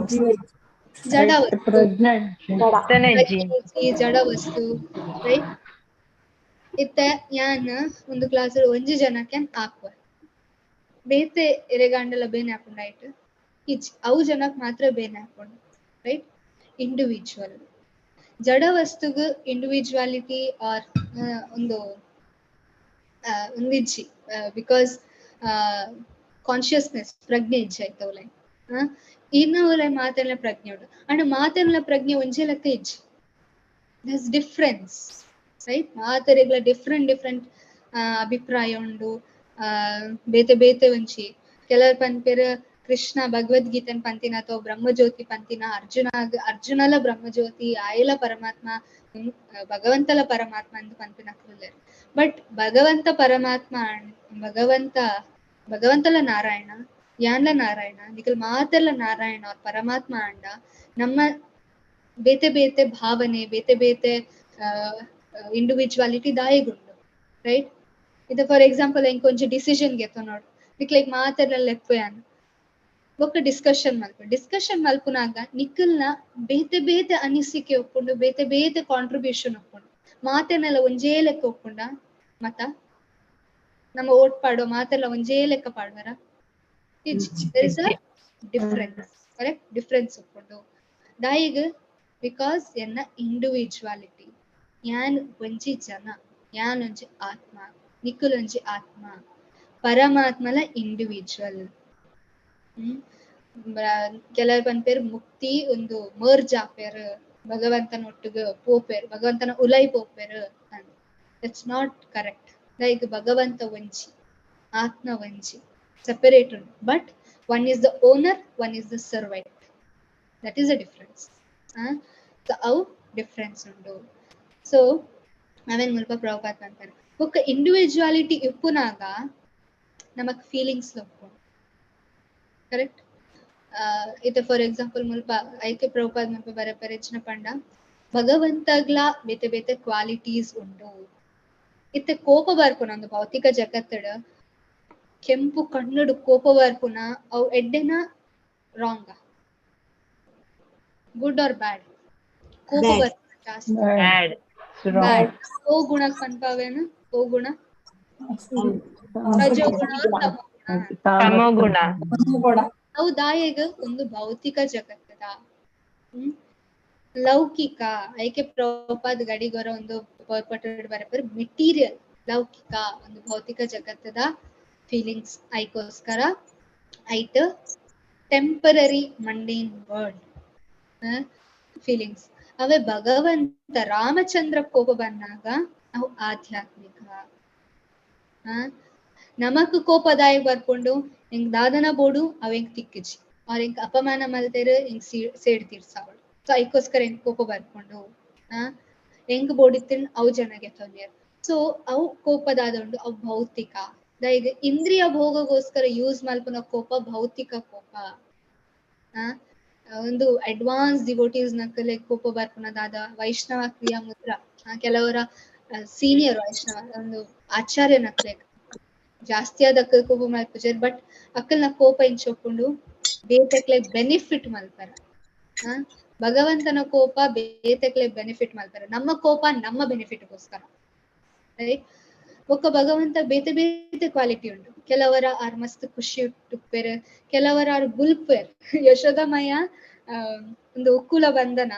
ಜಡ ವಸ್ತು ರೈಟ್. ಇತ್ತೆ ಯಾನ್ ಒಂದು ಕ್ಲಾಸ್ ಒಂಜಿ ಜನಕ್ಕೆ ಹಾಕುವ ಬೇತೆ ಎರೆಗಾಂಡಲ ಬೇನೆ ಹಾಕೊಂಡು ಆಯ್ತು ಇಜ್ಜಿ ಅವು ಜನಕ್ ಮಾತ್ರ ಬೇನೆ ಹಾಕೊಂಡು ರೈಟ್. ಇಂಡಿವಿಜುವಲ್ ಜಡ ವಸ್ತುಗ್ ಇಂಡಿವಿಜುವಾಲಿಟಿ ಆರ್ ಒಂದು ಒಂದಿಜ್ಜಿ ಬಿಕಾಸ್ ಕಾನ್ಶಿಯಸ್ನೆಸ್ ಪ್ರಜ್ಞೆ ಇಜ್ಜಿ ಆಯ್ತವಲೆ ಇನ್ನವಲೆ ಮಾತೆಲ್ಲ ಪ್ರಜ್ಞೆ ಉಂಡು ಅಂಡ್ ಮಾತೆಲ್ಲ ಪ್ರಜ್ಞೆ ಒಂಜೆ ಲೆಕ್ಕ ಇಜ್ಜಿ ದಸ್ ಡಿಫ್ರೆನ್ಸ್ ರೈಟ್. ಮಾತೆರೆಗ್ಲ ಡಿಫ್ರೆಂಟ್ ಅಭಿಪ್ರಾಯ ಉಂಡು ಬೇತೆ ಬೇತೆ ಒಂಜಿ ಕೆಲರ್ ಪನ್ಪೆರ್ ಕೃಷ್ಣ ಭಗವದ್ಗೀತೆನ್ ಪಂತಿನ ಅಥವಾ ಬ್ರಹ್ಮಜ್ಯೋತಿ ಪಂತಿನ ಅರ್ಜುನಲ ಬ್ರಹ್ಮಜ್ಯೋತಿ ಆಯಲ ಪರಮಾತ್ಮ ಭಗವಂತಲ ಪರಮಾತ್ಮ ಅಂತ ಪಂಪಿನ ಕುಲ್ಲೆರ್. ಬಟ್ ಭಗವಂತ ಪರಮಾತ್ಮ ಭಗವಂತಲ ನಾರಾಯಣ ಯಾನ್ಲ ನಾರಾಯಣ ನಿಕಲ್ ಮಾತೆಲ್ಲ ನಾರಾಯಣ ಅವ್ರ ಪರಮಾತ್ಮ ಅಂಡ ನಮ್ಮ ಬೇತೆ ಬೇತೆ ಭಾವನೆ ಬೇತೆ ಬೇತೆ ಇಂಡಿವಿಜುವಾಲಿಟಿ ದಾಯಿಗುಂಡು ರೈಟ್. ಇದು ಫಾರ್ ಎಕ್ಸಾಂಪಲ್ ಎಂಕೊಂಜಿ ಡಿಸಿಷನ್ ಗೆತ್ತ ನೋಡು ನಿಕ್ ಲೈಕ್ ಮಾತೆಲ್ಲ ಲೆಪ್ಪೆ ಅನ್ ಬೊಕ್ಕ ಡಿಸ್ಕಷನ್ ಮಲ್ಪುನಾಗ ನಿಖಲ್ನ ಬೇತೆ ಬೇತೆ ಅನಿಸಿಕೆ ಒಪ್ಪುಂಡು ಬೇತೆ ಬೇತೆ ಕಾಂಟ್ರಿಬ್ಯೂಷನ್ ಒಪ್ಪುಂಡು ಮಾತೆನೆಲ್ಲ ಒಂಜೇ ಲೆಕ್ಕ ಒಪ್ಪುಂಡ ಮತ್ತ ನಮ್ಮ ಓಟ್ ಪಾಡೋ ಮಾತೆಲ್ಲ ಒಂಜೇ ಲೆಕ್ಕ ಪಾಡ್ವರ ಡಿಫ್ರೆನ್ಸ್ ಕರೆಕ್ಟ್. ಡಿಫ್ರೆನ್ಸ್ ಒಪ್ಪುಂಡು ದಾಯಿಗ್ ಬಿಕಾಸ್ ಎನ್ನ ಇಂಡಿವಿಜುವಾಲಿಟಿ ಯಾನ್ ಒಂಜಿ ಜನ ಯಾನ್ ಒಂಜಿ ಆತ್ಮ ನಿಖಲ್ ಒಂಜಿ ಆತ್ಮ ಪರಮಾತ್ಮಲ ಇಂಡಿವಿಜುವಲ್. ಕೆಲರ್ ಪನ್ಪೇರ್ ಮುಕ್ತಿ ಒಂದು ಮರ್ಜ್ ಆಪೇರ್ ಭಗವಂತನ ಒಟ್ಟಿಗೆ ಪೋಪೇರ್ ಭಗವಂತನ ಉಲೈ ಪೋಪೇರ್ ಅಂತ. That's not correct. ಲೈಕ್ ಭಗವಂತ ಒಂಜಿ ಆತ್ಮ ಒಂಜಿ separate undu, but one is the owner, one is the servant. That is the difference. So how difference undu. So ಅವೇನ್ ಮುಲ್ಪ ಪ್ರಭುಪಾದ್ ಅಂತಾರೆ ಒಕ್ಕ ಇಂಡಿವಿಜುವಾಲಿಟಿ ಇಪ್ಪುನಾಗ ನಮಕ್ ಫೀಲಿಂಗ್ಸ್ ಲೊಪ್ಪು ಕರೆಕ್ಟ್. ಇದು ಫಾರ್ ಎಕ್ಸಾಂಪಲ್ ಮುಲ್ಪ ಐಕೆ ಪ್ರಭುಪಾದ್ ಮುಲ್ಪ ಬರ ಪರಿಚನ ಪಂಡ ಭಗವಂತಗ್ಲ ಬೇತೆ ಬೇತೆ ಕ್ವಾಲಿಟೀಸ್ ಉಂಡು. ಇತ್ತೆ ಕೋಪ ಬರ್ಪುನ ಒಂದು ಭೌತಿಕ ಜಗತ್ತಡ ಕೆಂಪು ಕಣ್ಣುಡು ಕೋಪ ಬರ್ಪುನ ಅವು ಎಡ್ಡೆನ ರಾಂಗ, ಗುಡ್ ಆರ್ ಬ್ಯಾಡ್? ಕೋಪ ಬರ್ಪುನ ಜಾಸ್ತಿ ಬ್ಯಾಡ್. ಬ್ಯಾಡ್. ಓ ಗುಣ ಕನ್ಪಾವೇನು? ಓ ಗುಣ ರಜೋಗುಣ ತಮೋಗುಣ. ಅವು ದಾಯಗ ಒಂದು ಭೌತಿಕ ಜಗತ್ತದ ಲೌಕಿಕ ಐಕೆ ಪ್ರಭುಪಾದ್ ಗಡಿಗೊರ ಒಂದು ಪರ್ಪಟೆಡ್ ಬರಪರ್ ಮೆಟೀರಿಯಲ್ ಲೌಕಿಕ ಒಂದು ಭೌತಿಕ ಜಗತ್ತದ ಫೀಲಿಂಗ್ಸ್ ಐಕೋಸ್ಕರ ಐಟ್ ಟೆಂಪರರಿ ಮಂಡೇನ್ ವರ್ಲ್ಡ್ ಫೀಲಿಂಗ್ಸ್. ಅವೇ ಭಗವಂತ ರಾಮಚಂದ್ರ ಕೋಪ ಬಂದಾಗ ಅವು ಆಧ್ಯಾತ್ಮಿಕ. ನಮಕ್ ಕೋಪದಾಯಕ್ ಬರ್ಕೊಂಡು ಹೆಂಗ್ ದಾದನ ಬೋಡು ಅವ್ ಹೆಂಗ್ ತಿಕ್ಕಿಜಿ ಅವ್ರ ಹೆಂಗ್ ಅಪಮಾನ ಮಲ್ತೇರು ಹೆಂಗ್ ಸೇಡ್ ತೀರ್ಸಾವಳು. ಸೊ ಐಕೋಸ್ಕರ ಹೆಂಗ್ ಕೋಪ ಬರ್ಕೊಂಡು ಹೆಂಗ್ ಬೋಡಿತ್ತಿನ್ ಅವು ಜನಗೆ ತೊಂದರೆ. ಸೊ ಅವು ಕೋಪದಾದಂಡು ಅವು ಭೌತಿಕ. ಈಗ ಇಂದ್ರಿಯ ಭೋಗಗೋಸ್ಕರ ಯೂಸ್ ಮಲ್ಪನ ಕೋಪ ಭೌತಿಕ ಕೋಪ. ಒಂದು ಅಡ್ವಾನ್ಸ್ ಡಿವೋಟೀಸ್ ನಕ್ಕಲೆ ಕೋಪ ಬರ್ಪುನದಾದ ವೈಷ್ಣವ ಕ್ರಿಯಾ ಮುದ್ರ ಕೆಲವರ ಸೀನಿಯರ್ ವೈಷ್ಣವ ಒಂದು ಆಚಾರ್ಯ ನಕ್ಲೆ ಜಾಸ್ತಿ ಆದ ಅಕ್ಕಲ್ ಕೋಪ ಮಲ್ಪಜರ್. ಬಟ್ ಅಕ್ಕಲ್ನ ಕೋಪ ಇಂಚೊಕೊಂಡು ಬೇತಕ್ಲೆ ಬೆನಿಫಿಟ್ ಮಲ್ಪರ. ಭಗವಂತನ ಕೋಪ ಬೇತಕ್ಲೆ ಬೆನಿಫಿಟ್ ಮಲ್ಪರ. ನಮ್ಮ ಕೋಪ ನಮ್ಮ ಬೆನಿಫಿಟ್ಗೋಸ್ಕರ. ರೈಟ್. ಒಕ್ಕ ಭಗವಂತ ಬೇತೆ ಬೇತೆ ಕ್ವಾಲಿಟಿ ಉಂಟು. ಕೆಲವರ ಆರ್ ಮಸ್ತ್ ಖುಷಿ ಉಟ್ಟುಪ್ಪೆರ್, ಕೆಲವರ ಆರ್ ಬುಲ್ಪೆರ್. ಯಶೋದಮಯ್ಯ ಒಂದು ಒಕ್ಕುಲ ಬಂಧನ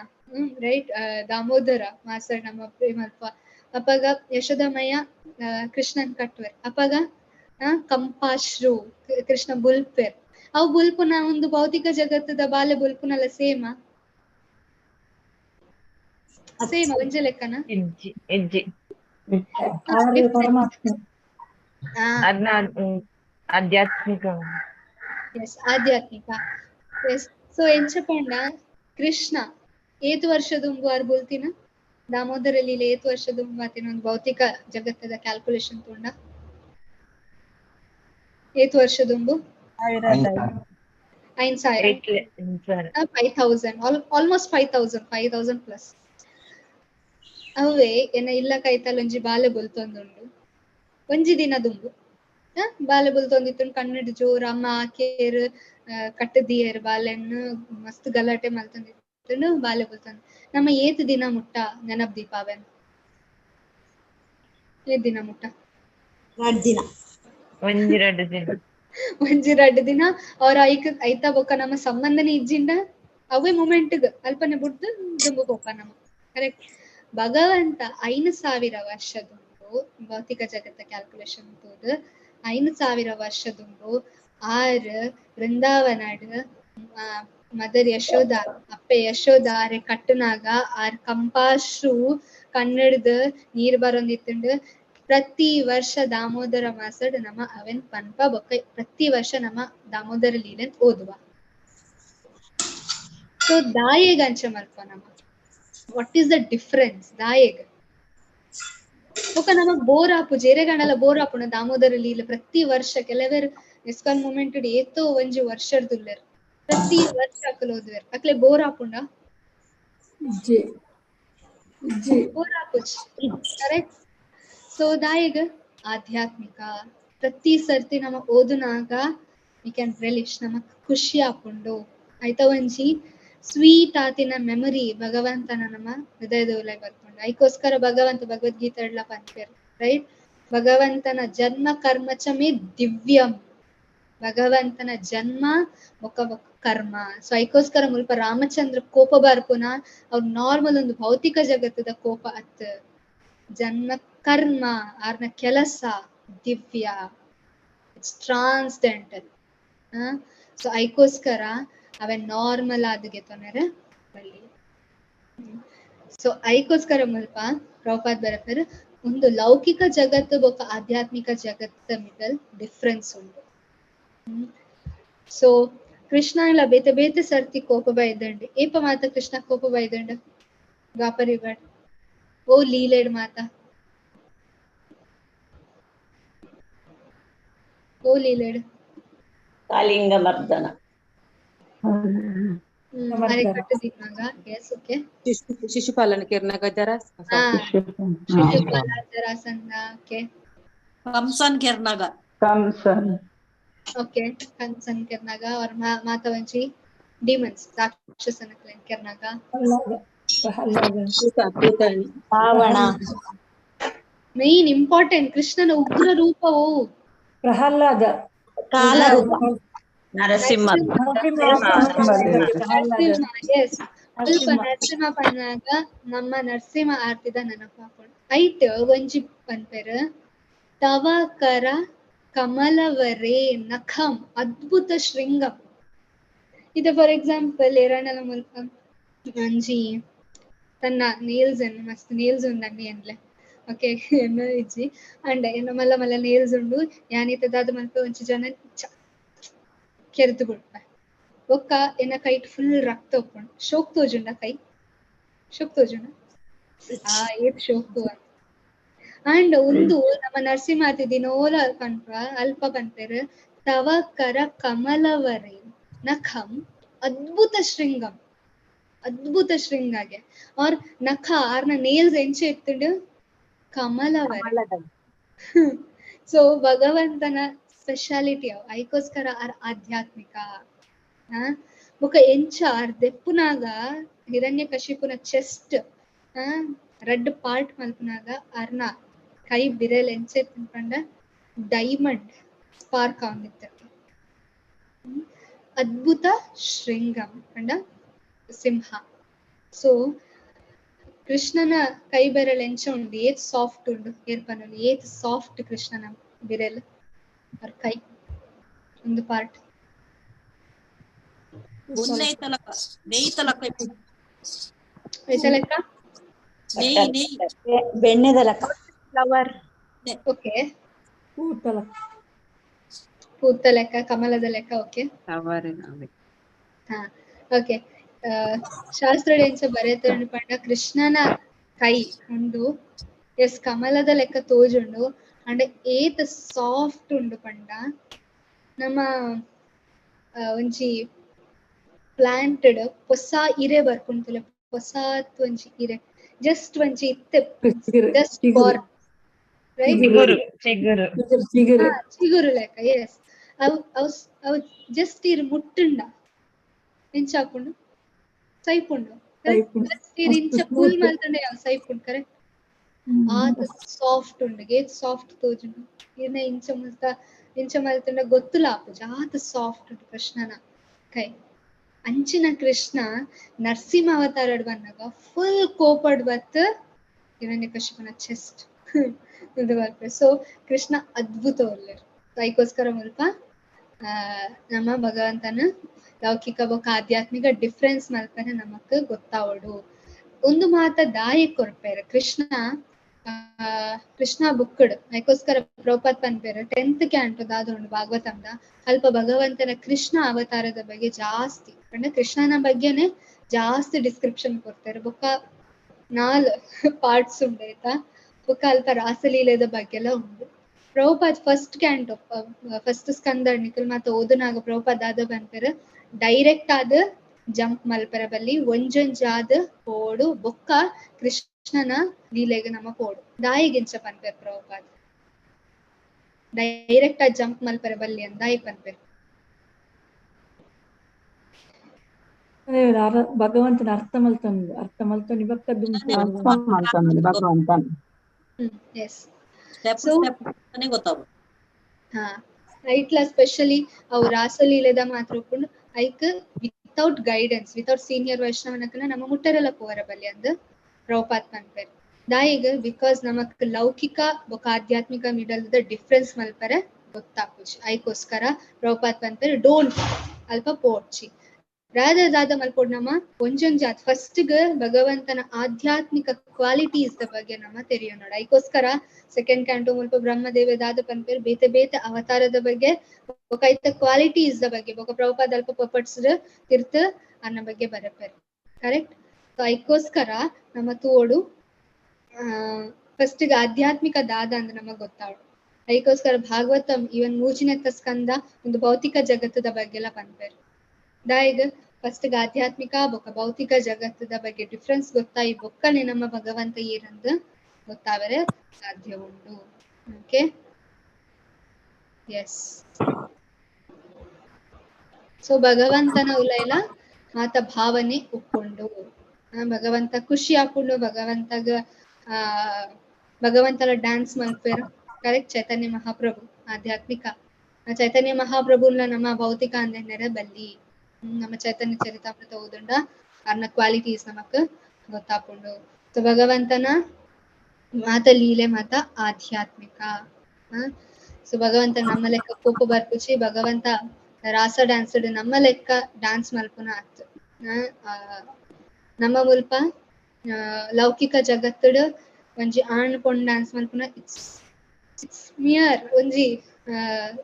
ರೈಟ್. ದಾಮೋದರ ಮಾಸ್ತರ್ ನಮ್ಮ ಪ್ರೇಮಲ್ಪ ಅಪ್ಪಗ ಯಶೋದಮಯ್ಯ ಕೃಷ್ಣನ್ ಕಟ್ವೆರ್. ಅಪ್ಪಗ ಕಂಪಾಶ್ರು ಕೃಷ್ಣ ಬುಲ್ಪೆರ್. ಅವು ಬುಲ್ಪುನ ಒಂದು ಭೌತಿಕ ಜಗತ್ತದ ಬಾಲ್ಯ ಬುಲ್ಪುನಲ್ಲ ಸೇಮ ಒಂಜೆ ಲೆಕ್ಕನ ಆಧ್ಯಾತ್ಮಿಕ. ಆಧ್ಯಾತ್ಮಿಕ. ಸೊ ಎಂಚ ಪಂಡ ಕೃಷ್ಣ ಏತು ವರ್ಷದುಂಬು ಆರ್ ಬೋಲ್ತಿನ ದಾಮೋದರ ಲೀಲೆ ಏತು ವರ್ಷದುಂಬು ಆತಿನ ಒಂದು ಭೌತಿಕ ಜಗತ್ತದ ಕ್ಯಾಲ್ಕುಲೇಷನ್ ತಗೊಂಡ ಏತು ವರ್ಷದುಂಬು 5,000 ಆಲ್ಮೋಸ್ಟ್ 5,000 ಪ್ಲಸ್. ಅವೇ ಏನ ಇಲ್ಲ ಕೈತಲ್ ಒಂಜಿ ಬಾಲೆ ಬೊಲ್ತೊಂದುಂಡು ಒಂಜಿ ದಿನ ದುಂಬು ಬಾಲೆ ಬೊಲ್ತೊಂದಿತ್ತು ಕನ್ನಡ ಜೋರ್ ಅಮ್ಮ ಆಕೇರ್ ಕಟ್ಟದಿಯರ್ ಬಾಲೆನ್ನು ಮಸ್ತ್ ಗಲಾಟೆ ಮಲ್ತೊಂದಿತ್ತು ಬಾಲೆ ಬೊಲ್ತೊಂದು. ನಮ್ಮ ಏತ್ ದಿನ ಮುಟ್ಟ ನೆನಪ್ ದೀಪಾವೆನ್? ಏತ್ ದಿನ ಮುಟ್ಟ? ಒಂಜಿ 2 ದಿನ ಅವ್ರ ಐತ ಬೊಕ್ಕ ನಮ್ಮ ಸಂಬಂಧನೇ ಇಜ್ಜಿಂಡ ಅವೇ ಮೂಮೆಂಟ್ಗ್ ಅಲ್ಪನೆ ಬಿಡ್ದು ದುಂಬು ಬೊಕ್ಕ ನಮ್ಮ. ಕರೆಕ್ಟ್. ಭಗವಂತ 5,000 ವರ್ಷದುಂಬು ಭೌತಿಕ ಜಗತ್ತ ಕ್ಯಾಲ್ಕುಲೇಷನ್ ತೋದು 5,000 ವರ್ಷದುಂಬು ಆರ್ ವೃಂದಾವನಡ್ ಮದರ್ ಯಶೋಧ ಅಪ್ಪೆ ಯಶೋಧ ಆರೆ ಕಟ್ಟನಾಗ ಆರ್ ಕಂಪಾಶ್ರು ಕನ್ನಡದ ನೀರ್ ಬರೊಂದಿತ್ತುಂಡು. ಪ್ರತಿ ವರ್ಷ ದಾಮೋದರ ಮಾಸಡ್ ನಮ್ಮ ಅವೆನ್ ಪನ್ಪ ಬೊಕ್ಕ ಪ್ರತಿ ವರ್ಷ ನಮ್ಮ ದಾಮೋದರ ಲೀಲೆನ್ ಓದುವ. ಸೊ ದಾಯೇಗ್ ಅಂಚ ಮಲ್ಪ ನಮ್ಮ ವಾಟ್ ಈಸ್ ದ ಡಿಫರೆನ್ಸ್ ದಾಯೇಗ್ ಬೊಕ್ಕ ನಮಗ್ ಬೋರ್ ಆಪು ಜೇರೆಗಣಲ ಬೋರ್ ಆಪುನ ದಾಮೋದರ ಲೀಲೆ ಪ್ರತಿ ವರ್ಷ ಕೆಲವೇರ್ ಇಸ್ಕಾನ್ ಮೂಮೆಂಟ್ ಏತೋ ಒಂಜಿ ವರ್ಷರ್ದುಲ್ಲೆರ್ ಪ್ರತಿ ವರ್ಷ ಅಕ್ಕಲ್ ಓದುವೆರ್ ಅಕ್ಲೆ ಬೋರ್ ಆಪುಂಡ? ಬೋರ್ ಆಪುಜಿ. ಕರೆಕ್ಟ್. ಸೊ ದಾಯೇಗ್ ಆಧ್ಯಾತ್ಮಿಕ. ಪ್ರತಿ ಸರ್ತಿ ನಮ್ಮ ಓದುನಾಗ ವಿ ಕ್ಯಾನ್ ರಿಲಿಶ್ ನಮಕ್ ಖುಷಿ ಆಪುಂಡು ಐತ ಒಂಜಿ ಸ್ವೀಟ್ ಆತಿನ ಮೆಮೊರಿ ಭಗವಂತನ ನಮ್ಮ ಹೃದಯದ ಉಲೆ ಬರ್ಕೊಂಡು. ಐಕೋಸ್ಕರ ಭಗವಂತ ಭಗವದ್ಗೀತೆ ಎಲ್ಲ ಪಂಪೇರ್ ರೈಟ್. ಭಗವಂತನ ಜನ್ಮ ಕರ್ಮಚಮೇ ದಿವ್ಯಂ. ಭಗವಂತನ ಜನ್ಮ ಬೊಕ್ಕ ಬೊಕ್ಕ ಕರ್ಮ. ಸೊ ಐಕೋಸ್ಕರ ಮುಲ್ಪ ರಾಮಚಂದ್ರ ಕೋಪ ಬರ್ಪುನ ಅವ್ರು ನಾರ್ಮಲ್ ಒಂದು ಭೌತಿಕ ಜಗತ್ತದ ಕೋಪ ಅತ್ ಜನ್ಮ ಕರ್ಮ ಆರ್ನ ಕೆಲಸ ದಿವ್ಯ, ಇಟ್ಸ್ ಟ್ರಾನ್ಸ್ಡೆಂಟಲ್. ಸೊ ಐಕೋಸ್ಕರ ಅವೆ ನಾರ್ಮಲ್ ಆದ್ಗೆ ತೊಂದರೆ ಬಳ್ಳಿ. ಸೊ ಐಕೋಸ್ಕರ ಮುಲ್ಪ ಪ್ರಭುಪಾದ್ ಬರಪರ್ ಒಂದು ಲೌಕಿಕ ಜಗತ್ತು ಬೊಕ್ಕ ಆಧ್ಯಾತ್ಮಿಕ ಜಗತ್ತ ಮಿಡಲ್ ಡಿಫ್ರೆನ್ಸ್ ಉಂಟು. ಸೊ ಕೃಷ್ಣ ಇಲ್ಲ ಬೇತೆ ಬೇತೆ ಸರ್ತಿ ಕೋಪ ಬೈದಂಡು ಏಪ ಮಾತ ಕೃಷ್ಣ ಕೋಪ ಬೈದಂಡು ದ್ವಾಪರ ಯುಗ ಓ ಲೀಲೆಡ್ ಮಾತ ಓ ಲೀಲೆಡ್ ಕಾಲಿಂಗ ಮರ್ದನ ಅರೆಕಟ್ಟು ದಿನಾಗ ಎಸ್ ಓಕೆ ಶಿಶುಪಾಲನ ಕಿರ್ನಾಗ ಜರ ಶಿಶುಪಾಲ ಜರಾಸಂಧ ಓಕೆ ಕಂಸನ್ ಕೆರ್ನಾಗ ಕಂಸನ್ ಓಕೆ ಕಂಸನ್ ಕೆರ್ನಾಗ और ಮಾತಾ ವಂಚಿ ಡಿಮನ್ಸ್ ರಾಕ್ಷಸನ ಕೆರ್ನಾಗ ರಾವಣ ಮೇನ್ ಇಂಪಾರ್ಟೆಂಟ್ ಕೃಷ್ಣನ ಉಗ್ರ ರೂಪವು ಪ್ರಹ್ಲಾದ ಕಾಲರೂಪ ನರಸಿಂಹ ಎಸ್ ಸ್ವಲ್ಪ ನರಸಿಂಹ ಪನ್ನಾಗ ನಮ್ಮ ನರಸಿಂಹ ಆರ್ತಿದ ನೆನಪು ಹಾಕೊಂಡು ಐಟ್ ಒಂಜಿ ಪನ್ಪೆರ್ ತವ ಕರ ಕಮಲವರೇ ನಖಂ ಅದ್ಭುತ ಶೃಂಗಂ ಇದು ಫಾರ್ ಎಕ್ಸಾಂಪಲ್ ಎರಡನೆಲ ಮೂಲಕ ಅಂಜಿ ತನ್ನ ನೇಲ್ಸ್ ಅನ್ನು ಮಸ್ತ್ ನೇಲ್ಸ್ ಉಂದಂಡಿ ಅನ್ಲೆ ಓಕೆ ಎನ್ನ ಇಜ್ಜಿ ಅಂಡ ಎನ್ನ ಮಲ್ಲ ಮಲ್ಲ ನೇಲ್ಸ್ ಉಂಡು ಯಾನಿತದಾದ ಮಲ್ಪ ಒಂಚು ಜನ ಕೆರೆದು ಬಿಡ್ಪ ಒಕ್ಕ ಎನ್ನ ಕೈಟ್ ಫುಲ್ ರಕ್ತ ಒಪ್ಪುಂಡು ಶೋಕ್ ತೋಜುಂಡ ಕೈ ಶೋಕ್ ತೋಜುಂಡ ಏತ್ ಶೋಕ್ ತೋ ಅಂಡ್ ಒಂದು ನಮ್ಮ ನರಸಿಂಹಾತಿ ದಿನೋಲ ಪನ್ಪ ಅಲ್ಪ ಪನ್ಪೆರ್ ತವ ಕರ ಕಮಲವರೇ ನಖಂ ಅದ್ಭುತ ಶೃಂಗಂ ಅದ್ಭುತ ಶೃಂಗಾಗೆ और ನಖ ಆರ್ನ ನೇಲ್ಸ್ ಎಂಚೆ ಎತ್ತುಂಡು ಕಮಲವರೆ ಸೊ ಭಗವಂತನ ಸ್ಪೆಷಾಲಿಟಿ ಅವ್ ಐಕೋಸ್ಕರ ಆರ್ ಆಧ್ಯಾತ್ಮಿಕ ಬೊಕ ಎಂಚ ಆರ್ ದೆಪ್ಪುನಾಗ ಹಿರಣ್ಯಕಶಿಪುನ ಚೆಸ್ಟ್ ರೆಡ್ ಪಾರ್ಟ್ ಮಲ್ಪನಾಗ ಆರ್ನ ಕೈ ಬಿರಲ್ ಎಂಚೆ ತಿನ್ಪಂಡ ಡೈಮಂಡ್ ಸ್ಪಾರ್ಕ್ ಆಗುತ್ತ ಅದ್ಭುತ ಶೃಂಗಂ ಕಂಡ ಸಿಂಹ ಸೊ ಕೃಷ್ಣನ ಕೈ ಬೆರಳು ಎಂಚ ಉಂಡು ಏತ್ ಸಾಫ್ಟ್ ಉಂಡು ಏರ್ಪನೊಲಿ ಏತ್ ಸಾಫ್ಟ್ ಕೃಷ್ಣನ ಬಿರಲ್ ಅವ್ರ ಕೈ ಒಂದು ಪಾರ್ಟ್ ಲೆಕ್ಕ ಬೆಣ್ಣೆದ ಲೆಕ್ಕ ಫ್ಲವರ್ ಓಕೆ ಕೂತಲ ಪೂತ ಲೆಕ್ಕ ಕಮಲದ ಲೆಕ್ಕ ಓಕೆ ಹಾ ಓಕೆ ಶಾಸ್ತ್ರ ಎಂಚ ಬರೆತಂಡು ಪಂಡ ಕೃಷ್ಣನ ಕೈ ಉಂಡು ಎಸ್ ಕಮಲದ ಲೆಕ್ಕ ತೋಜುಂಡು ಅಂಡ್ ಏತ್ ಸಾಫ್ಟ್ ಉಂಡು ಪಂಡ ನಮ್ಮ ಒಂಜಿ ಪ್ಲಾಂಟೆಡ್ ಹೊಸ ಇರೆ ಬರ್ಪುಂತುಲೆ ಹೊಸಾತ್ ಒಂಜಿ ಇರೆ ಜಸ್ಟ್ ಒಂಜಿ ಇತ್ತೆ ಜಸ್ಟ್ ಫಾರ್ ರೈಟ್ ಚಿಗುರು ಲೆಕ್ಕ ಎಸ್ ಅವು ಜಸ್ಟ್ ಇರ್ ಮುಟ್ಟುಂಡ ಎಂಚ ಹಾಕೊಂಡು ಸೈಪುಂಡು ಇಂಚ ಫುಲ್ ಮಲ್ತಂಡ ಯಾವ ಸೈಪುಂಡು ಕರೆಕ್ಟ್ ಆದ ಸಾಫ್ಟ್ ಉಂಡು ಏತ್ ಸಾಫ್ಟ್ ತೋಜುಂಡು ಇನ್ನ ಇಂಚ ಮಲ್ತಂಡ ಗೊತ್ತುಲ ಆಪುಜ ಆದ ಸಾಫ್ಟ್ ಉಂಡು ಕೃಷ್ಣನ ಕೈ ಅಂಚಿನ ಕೃಷ್ಣ ನರಸಿಂಹ ಅವತಾರಡ್ ಬಂದಾಗ ಫುಲ್ ಕೋಪಡ್ ಬತ್ ಹಿರಣ್ಯಕಶಿಪುನ ಚೆಸ್ಟ್ ಇದು ಬರ್ಪೆ ಸೊ ಕೃಷ್ಣ ಅದ್ಭುತ ಒಳ್ಳೆರು ಅದಕ್ಕೋಸ್ಕರ ಮುಲ್ಪ ನಮ್ಮ ಭಗವಂತನ ಲೌಕಿಕ ಬೊಕ ಆಧ್ಯಾತ್ಮಿಕ ಡಿಫ್ರೆನ್ಸ್ ಮಲ್ಪನೆ ನಮಕ್ ಗೊತ್ತಾವಡು ಒಂದು ಮಾತ ದಾಯಿ ಕೊರ್ಪೆರ್ ಕೃಷ್ಣ ಬುಕ್ಕಡ್ ಅದಕ್ಕೋಸ್ಕರ ಪ್ರಭುಪಾದ್ ಪನ್ಪೆರ್ 10th ಕ್ಯಾಂಟೋ ದಾದೊಂಡು ಭಾಗವತಂದ ಅಲ್ಪ ಭಗವಂತನ ಕೃಷ್ಣ ಅವತಾರದ ಬಗ್ಗೆ ಜಾಸ್ತಿ ಅಂದ್ರೆ ಕೃಷ್ಣನ ಬಗ್ಗೆನೆ ಜಾಸ್ತಿ ಡಿಸ್ಕ್ರಿಪ್ಷನ್ ಕೊಡ್ತಾರೆ ಬೊಕ್ಕ 4 ಪಾರ್ಟ್ಸ್ ಉಂಡು ಆಯ್ತಾ ಬೊಕ್ಕ ಅಲ್ಪ ರಾಸಲೀಲೆದ ಬಗ್ಗೆ ಎಲ್ಲ ಉಂಡು ಪ್ರಭುಪಾದ್ ಫಸ್ಟ್ ಕ್ಯಾಂಟೋ ಫಸ್ಟ್ ಸ್ಕಂದ ನಿಖಿಲ್ ಮತ್ತೆ ಓದನಾಗ ಪ್ರಭುಪಾದ್ ಆದ ಪನ್ಪೆರ್ ಡೈರೆಕ್ಟ್ ಆದ ಜಂಪ್ ಮಲ್ಪರ ಬಲ್ಲಿ ಒಂಜೊಂಜಾದ ಪೋಡು ಬೊಕ್ಕ ಕೃಷ್ಣನ ಲೀಲೆಗೆ ನಮ್ಮ ಪೋಡು ದಾಯಿಗೆಂಚ ಪನ್ಪೆರ್ ಪ್ರಭುಪಾದ್ ಡೈರೆಕ್ಟ್ ಆದ ಜಂಪ್ ಮಲ್ಪರ ಬಲ್ಲಿ ದಾಯಿ ಪನ್ಪೆರ್ ಭಗವಂತನ ಅರ್ಥ ಮಲ್ತೊಂದು ಇವಕ್ಕದ್ದು ಭಗವಂತನ್ ಎಸ್ ಸೊ ಹಾ ಐಟ್ಲ ಸ್ಪೆಷಲಿ ಅವು ರಾಸಲೀಲೆದ ಮಾತ್ರ ಒಪ್ಪುಂಡು ಐಕ್ ವಿತೌಟ್ ಗೈಡೆನ್ಸ್ ವಿತೌಟ್ ಸೀನಿಯರ್ ವೈಷ್ಣವನಕನ ನಮ್ಮ ಮುಟ್ಟರೆಲ್ಲ ಪೋವರ ಬಲ್ಲಿ ಅಂದ್ ಪ್ರಭುಪಾದ್ ಪನ್ಪೆರ್ ದಾಯಿಗ್ ಬಿಕಾಸ್ ನಮಕ್ ಲೌಕಿಕ ಬೊಕ ಆಧ್ಯಾತ್ಮಿಕ ಮಿಡಲ್ ದ ಡಿಫ್ರೆನ್ಸ್ ಮಲ್ಪರೆ ಗೊತ್ತಾಪುಜಿ ಐಕೋಸ್ಕರ ಪ್ರಭುಪಾದ್ ಪನ್ಪೆರ್ ಡೋಂಟ್ ಅಲ್ಪ ಪೋಡ್ಚಿ ದಾದ ಮಲ್ಪೊಡ್ ನಮ್ಮ ಒಂಜೊಂಜಾತ್ ಫಸ್ಟ್ ಗ ಭಗವಂತನ ಆಧ್ಯಾತ್ಮಿಕ ಕ್ವಾಲಿಟೀಸ್ ದ ಬಗ್ಗೆ ನಮ್ಮ ತೆರಿಯೋಣ ಐಕೋಸ್ಕರ ಸೆಕೆಂಡ್ ಕ್ಯಾಂಟೋ ಮುಲ್ಪ ಬ್ರಹ್ಮದೇವ ದಾದ ಪನ್ಪೇರು ಬೇತೆ ಬೇತೆ ಅವತಾರದ ಬಗ್ಗೆ ಬೊಕ ಐತ ಕ್ವಾಲಿಟೀಸ್ ದ ಬಗ್ಗೆ ಬೊಕ ಪ್ರಭುಪಾದ ಅಲ್ಪ ಪಪಟ್ಸ್ ತಿರ್ತ ಅನ್ನ ಬಗ್ಗೆ ಬರಪೇರು ಕರೆಕ್ಟ್. ಸೊ ಐಕೋಸ್ಕರ ನಮ್ಮ ತೋಡು ಫಸ್ಟ್ ಗ ಆಧ್ಯಾತ್ಮಿಕ ದಾದ ಅಂದ್ರೆ ನಮಗ್ ಗೊತ್ತಾವಡು. ಐಕೋಸ್ಕರ ಭಾಗವತಂ ಇವನ್ ಮೂಜಿನೆತ್ತ ಸ್ಕಂದ ಒಂದು ಭೌತಿಕ ಜಗತ್ತದ ಬಗ್ಗೆ ಎಲ್ಲ ಪನ್ಪೇರು. ದಾಯಿಗ್ ಫಸ್ಟ್ ಗ ಆಧ್ಯಾತ್ಮಿಕ ಬೊಕ ಭೌತಿಕ ಜಗತ್ತದ ಬಗ್ಗೆ ಡಿಫ್ರೆನ್ಸ್ ಗೊತ್ತಾಯಿ ಬೊಕ್ಕನೆ ನಮ್ಮ ಭಗವಂತ ಏನಂದ ಗೊತ್ತಾವರೆ ಸಾಧ್ಯ ಉಂಟು. Okay yes. ಸೊ ಭಗವಂತನ ಉಲೈಲ ಮಾತ ಭಾವನೆ ಉಕ್ಕೊಂಡು ಭಗವಂತ ಖುಷಿ ಹಾಕೊಂಡು ಭಗವಂತಗ ಭಗವಂತನ ಡ್ಯಾನ್ಸ್ ಮಲ್ಪೇರು ಕರೆಕ್ಟ್. ಚೈತನ್ಯ ಮಹಾಪ್ರಭು ಆಧ್ಯಾತ್ಮಿಕ ಚೈತನ್ಯ ಮಹಾಪ್ರಭುನ ನಮ್ಮ ಭೌತಿಕ ಅಂದೆರ ಬಲ್ಲಿ ನಮ್ಮ ಚೈತನ್ಯ ಚರಿತಾಮೃತ ಓದುಂಡ ಅನ್ನ ಕ್ವಾಲಿಟೀಸ್ ನಮಕ್ ಗೊತ್ತಾಪುಂಡು. ಸೊ ಭಗವಂತನ ಮಾತ ಲೀಲೆ ಮಾತ ಆಧ್ಯಾತ್ಮಿಕ. ಸೊ ಭಗವಂತ ನಮ್ಮ ಲೆಕ್ಕ ಕೋಪ ಬರ್ಪುಚಿ ಭಗವಂತ ರಾಸ ಡ್ಯಾನ್ಸ್ ನಮ್ಮ ಲೆಕ್ಕ ಡ್ಯಾನ್ಸ್ ಮಲ್ಪುನ ಆತ್. ನಮ್ಮ ಮುಲ್ಪ ಲೌಕಿಕ ಜಗತ್ತಡ್ ಒಂಜಿ ಆಣ್ಕೊಂಡ್ ಡ್ಯಾನ್ಸ್ ಮಲ್ಪುನ ಇಟ್ಸ್ ನಿಯರ್ ಒಂಜಿ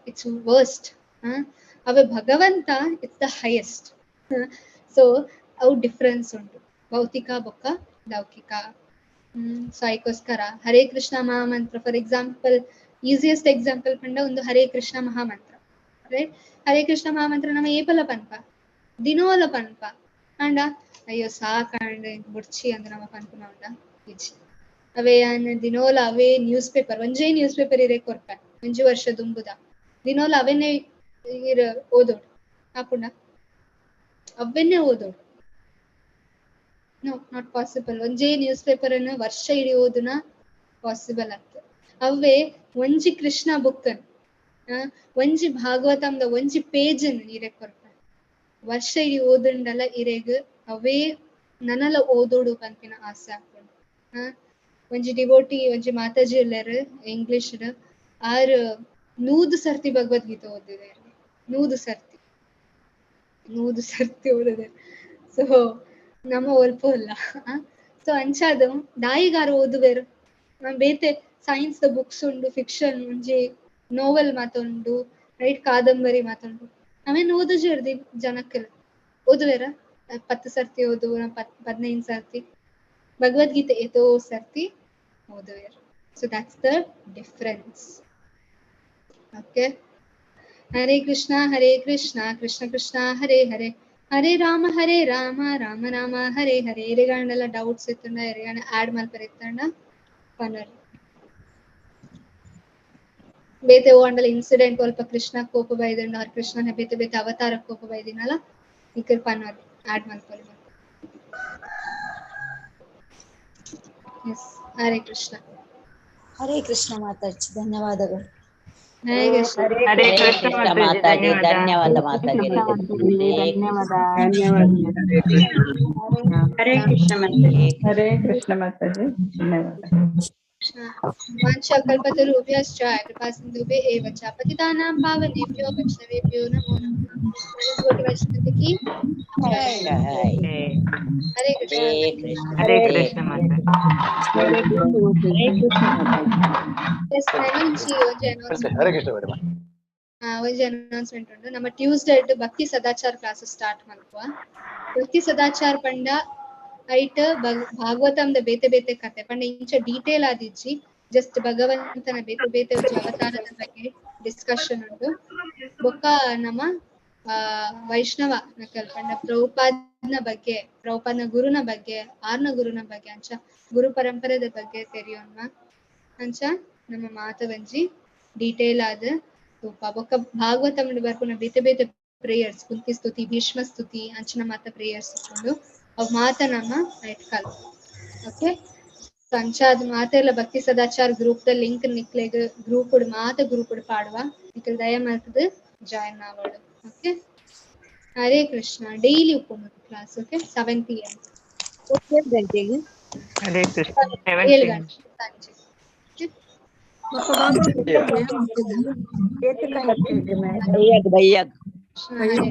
ಇಟ್ಸ್ ವರ್ಸ್ಟ್. ಅವೆ ಭಗವಂತ ಇಟ್ಸ್ ದ ಹೈಯೆಸ್ಟ್. ಸೊ ಅವು ಡಿಫ್ರೆನ್ಸ್ ಉಂಟು ಭೌತಿಕ ಬೊಕ್ಕ ಲೌಕಿಕ. ಸೊ ಐಕೋಸ್ಕರ Hare Krishna mahamantra for example easiest example ಪಂಡ ಒಂದು ಹರೇ ಕೃಷ್ಣ ಮಹಾಮಂತ್ರ ರೈಟ್. ಹರೇ ಕೃಷ್ಣ ಮಹಾಮಂತ್ರ ನಮ್ಮ ಏಪಲ ಪನ್ಪ ದಿನೋಲ ಪನ್ಪ ಅಂಡ ಅಯ್ಯೋ ಸಾಕಂಡ ಬುಡ್ಚಿ ಅಂದ ನಮ್ಮ ಪನ್ಪುನ ಉಂಡ ಇಜ್ಜಿ ಅವೇ ದಿನೋಲ ಅವೇ ನ್ಯೂಸ್ ಪೇಪರ್ ಒಂಜೇ ನ್ಯೂಸ್ ಪೇಪರ್ ಇರೇ ಕೊರ್ಪ ಒಂಜಿ ವರ್ಷ ದುಂಬುದ ದಿನೋಲ ಅವೇನೆ ಓದೋಡು ಆಪುಂಡ ಅವನ್ನೇ ಓದೋಡು. No not possible. ಒಂಜೇ ನ್ಯೂಸ್ ಪೇಪರ್ ಅನ್ನು ವರ್ಷ ಇಡೀ ಓದುನ ಪಾಸಿಬಲ್ ಆಗ್ತದೆ. ಅವೇ ಒಂಜಿ ಕೃಷ್ಣ ಬುಕ್ ಒಂಜಿ ಭಾಗವತಂದ ಒಂಜಿ ಪೇಜ್ ಇರೆ ಕೊರ್ಪ ವರ್ಷ ಇಡೀ ಓದುಂಡಲ್ಲ ಇರೆಗ್ ಅವೇ ನನಲ ಓದೋಡು ಪಂಪಿನ ಆಸೆ ಹಾಕೊಂಡು. ಒಂಜಿ ಡಿವೋಟಿ ಒಂಜಿ ಮಾತಾಜಿ ಎಲ್ಲರ ಇಂಗ್ಲಿಷ್ ಆರ್ 100 ಸರ್ತಿ ಭಗವದ್ಗೀತೆ ಓದಿದೆ. 100 ಸರ್ತಿ ಓದಿದೆ. ಸೊ ನಮ್ಮ ಒಲ್ಪ ಅಲ್ಲ. ಸೊ ಅಂಚಾದ ದಾಯಿಗಾರ ಓದುವೆರು ಬೇತೆ ಸೈನ್ಸ್ ದ ಬುಕ್ಸ್ ಉಂಡು ಫಿಕ್ಷನ್ ಒಂಜಿ ನೋವೆಲ್ ಮಾತುಂಡು ರೈಟ್ ಕಾದಂಬರಿ ಮಾತುಂಡು ಅವೇನ್ ಓದು ಜರ್ದಿ ಜನಕ್ಕೆಲ್ಲ ಓದುವೆರ 10 ಸರ್ತಿ ಓದು 15 ಸರ್ತಿ ಭಗವದ್ಗೀತೆ ಎಷ್ಟೋ ಸರ್ತಿ ಓದುವೆರು. So that's the difference. Okay. Hare Krishna Krishna Krishna Hare Hare Hare Rama Rama Rama Hare Hare. ಎರೆಗಾಂಡೆಲ್ಲ ಡೌಟ್ಸ್ ಇತ್ತಂಡ ಎರೆಗಾಂಡ ಆಡ್ ಮಲ್ಪರ್ ಇತ್ತಂಡ ಪನರ್ ಬೇತೆ ಓಂಡಲ ಇನ್ಸಿಡೆಂಟ್ ಸ್ವಲ್ಪ ಕೃಷ್ಣ ಕೋಪ ಬೈದಂಡ ಅವ್ರ ಕೃಷ್ಣನ ಬೇತೆ ಬೇತೆ ಅವತಾರ ಕೋಪ ಬೈದಿನಲ್ಲ ಇಕರ್ ಪನರ್ ಆಡ್ ಮಲ್ಪರ್. ಎಸ್. ಹರೇ ಕೃಷ್ಣ ಮಾತಾಡ್ಸಿ ಧನ್ಯವಾದಗಳು. ಹರೇ ಕೃಷ್ಣ. ಹರೇ ಕೃಷ್ಣ ಮಾತಾಜಿ ಧನ್ಯವಾದ ಮಾತಾಜಿ. ಹರೇ ಕೃಷ್ಣ ಹರೇ ಕೃಷ್ಣ ಮಾತಾಜಿ ಧನ್ಯವಾದ. ವಾಂಛಾಕಲ್ಪತರುಭ್ಯಶ್ಚ ಕೃಪಾ ಸಿಂಧುಭ್ಯ ಏವ ಚ ಪತಿತಾನಾಂ ಪಾವನೇಭ್ಯೋ ವೈಷ್ಣವೇಭ್ಯೋ ನಮೋ ನಮಃ. ವೈಷ್ಣವೀ ಹರೇ ಕೃಷ್ಣ. ಹರೇ ಕೃಷ್ಣ ಮಾತಾಜಿ. ಎಸ್ ಒಂಜಿ ಅನೌನ್ಸ್ಮೆಂಟ್ ಉಂಟು. ನಮ್ಮ ಟ್ಯೂಸ್ಡೇ ಭಕ್ತಿ ಸದಾಚಾರ್ ಕ್ಲಾಸ್ ಸ್ಟಾರ್ಟ್ ಮಲ್ಪುವ. ಭಕ್ತಿ ಸದಾಚಾರ್ ಪಂಡ ಐಟ್ ಭಾಗವತಂದ ಬೇತೆ ಬೇತೆ ಕತೆ ಪಂಡ ಇಂಚ ಡೀಟೇಲ್ ಆದಿಜ್ಜಿ ಜಸ್ಟ್ ಭಗವಂತನ ಬೇತೆ ಬೇತೆ ಅವತಾರದ ಬಗ್ಗೆ ಡಿಸ್ಕಷನ್ ಉಂಟು. ಬೊಕ್ಕ ನಮ್ಮ ವೈಷ್ಣವ ನಕಲ್ ಪಂಡ ಪ್ರಭುಪಾದನ ಬಗ್ಗೆ ಪ್ರಭುಪಾದನ ಗುರುನ ಬಗ್ಗೆ ಆರ್ನ ಗುರುನ ಬಗ್ಗೆ ಅಂಚ ಗುರು ಪರಂಪರೆದ ಬಗ್ಗೆ ತೆರಿಯೋಣ ಅಂಚ ನಮ್ಮ ಮಾತವಂಜಿ ಡೀಟೇಲ್ ಆದ ತೂಪ ಬೊಕ್ಕ ಭಾಗವತ ಬರ್ಪುನ ಬೇತೆ ಬೇತೆ ಪ್ರೇಯರ್ಸ್ ಕುಂತಿ ಸ್ತುತಿ ಭೀಷ್ಮ ಸ್ತುತಿ ಅಂಚನ ಮಾತ ಪ್ರೇಯರ್ಸ್ ಇಟ್ಕೊಂಡು ಅವ್ ಮಾತ ನಮ್ಮ ಕಲ್. ಓಕೆ. ಅಂಚಾದ ಮಾತೆಲ್ಲ ಭಕ್ತಿ ಸದಾಚಾರ್ ಗ್ರೂಪ್ ದ ಲಿಂಕ್ ನಿಕ್ಲೆಗ್ ಗ್ರೂಪ್ ಗ್ರೂಪ್ ಪಾಡುವ ನಿಖಲ್ ದಯ ಮಾಡ್ತದ join ಆಗೋಡು. Okay. Hare Krishna. Daily ಉಪ್ಪು class. Okay. 7 PM. Hare Krishna. 7 ಗಂಟೆ ಸಂಜೆ. ಬೈಯಾಗ ಹರೇ ಹರೇ.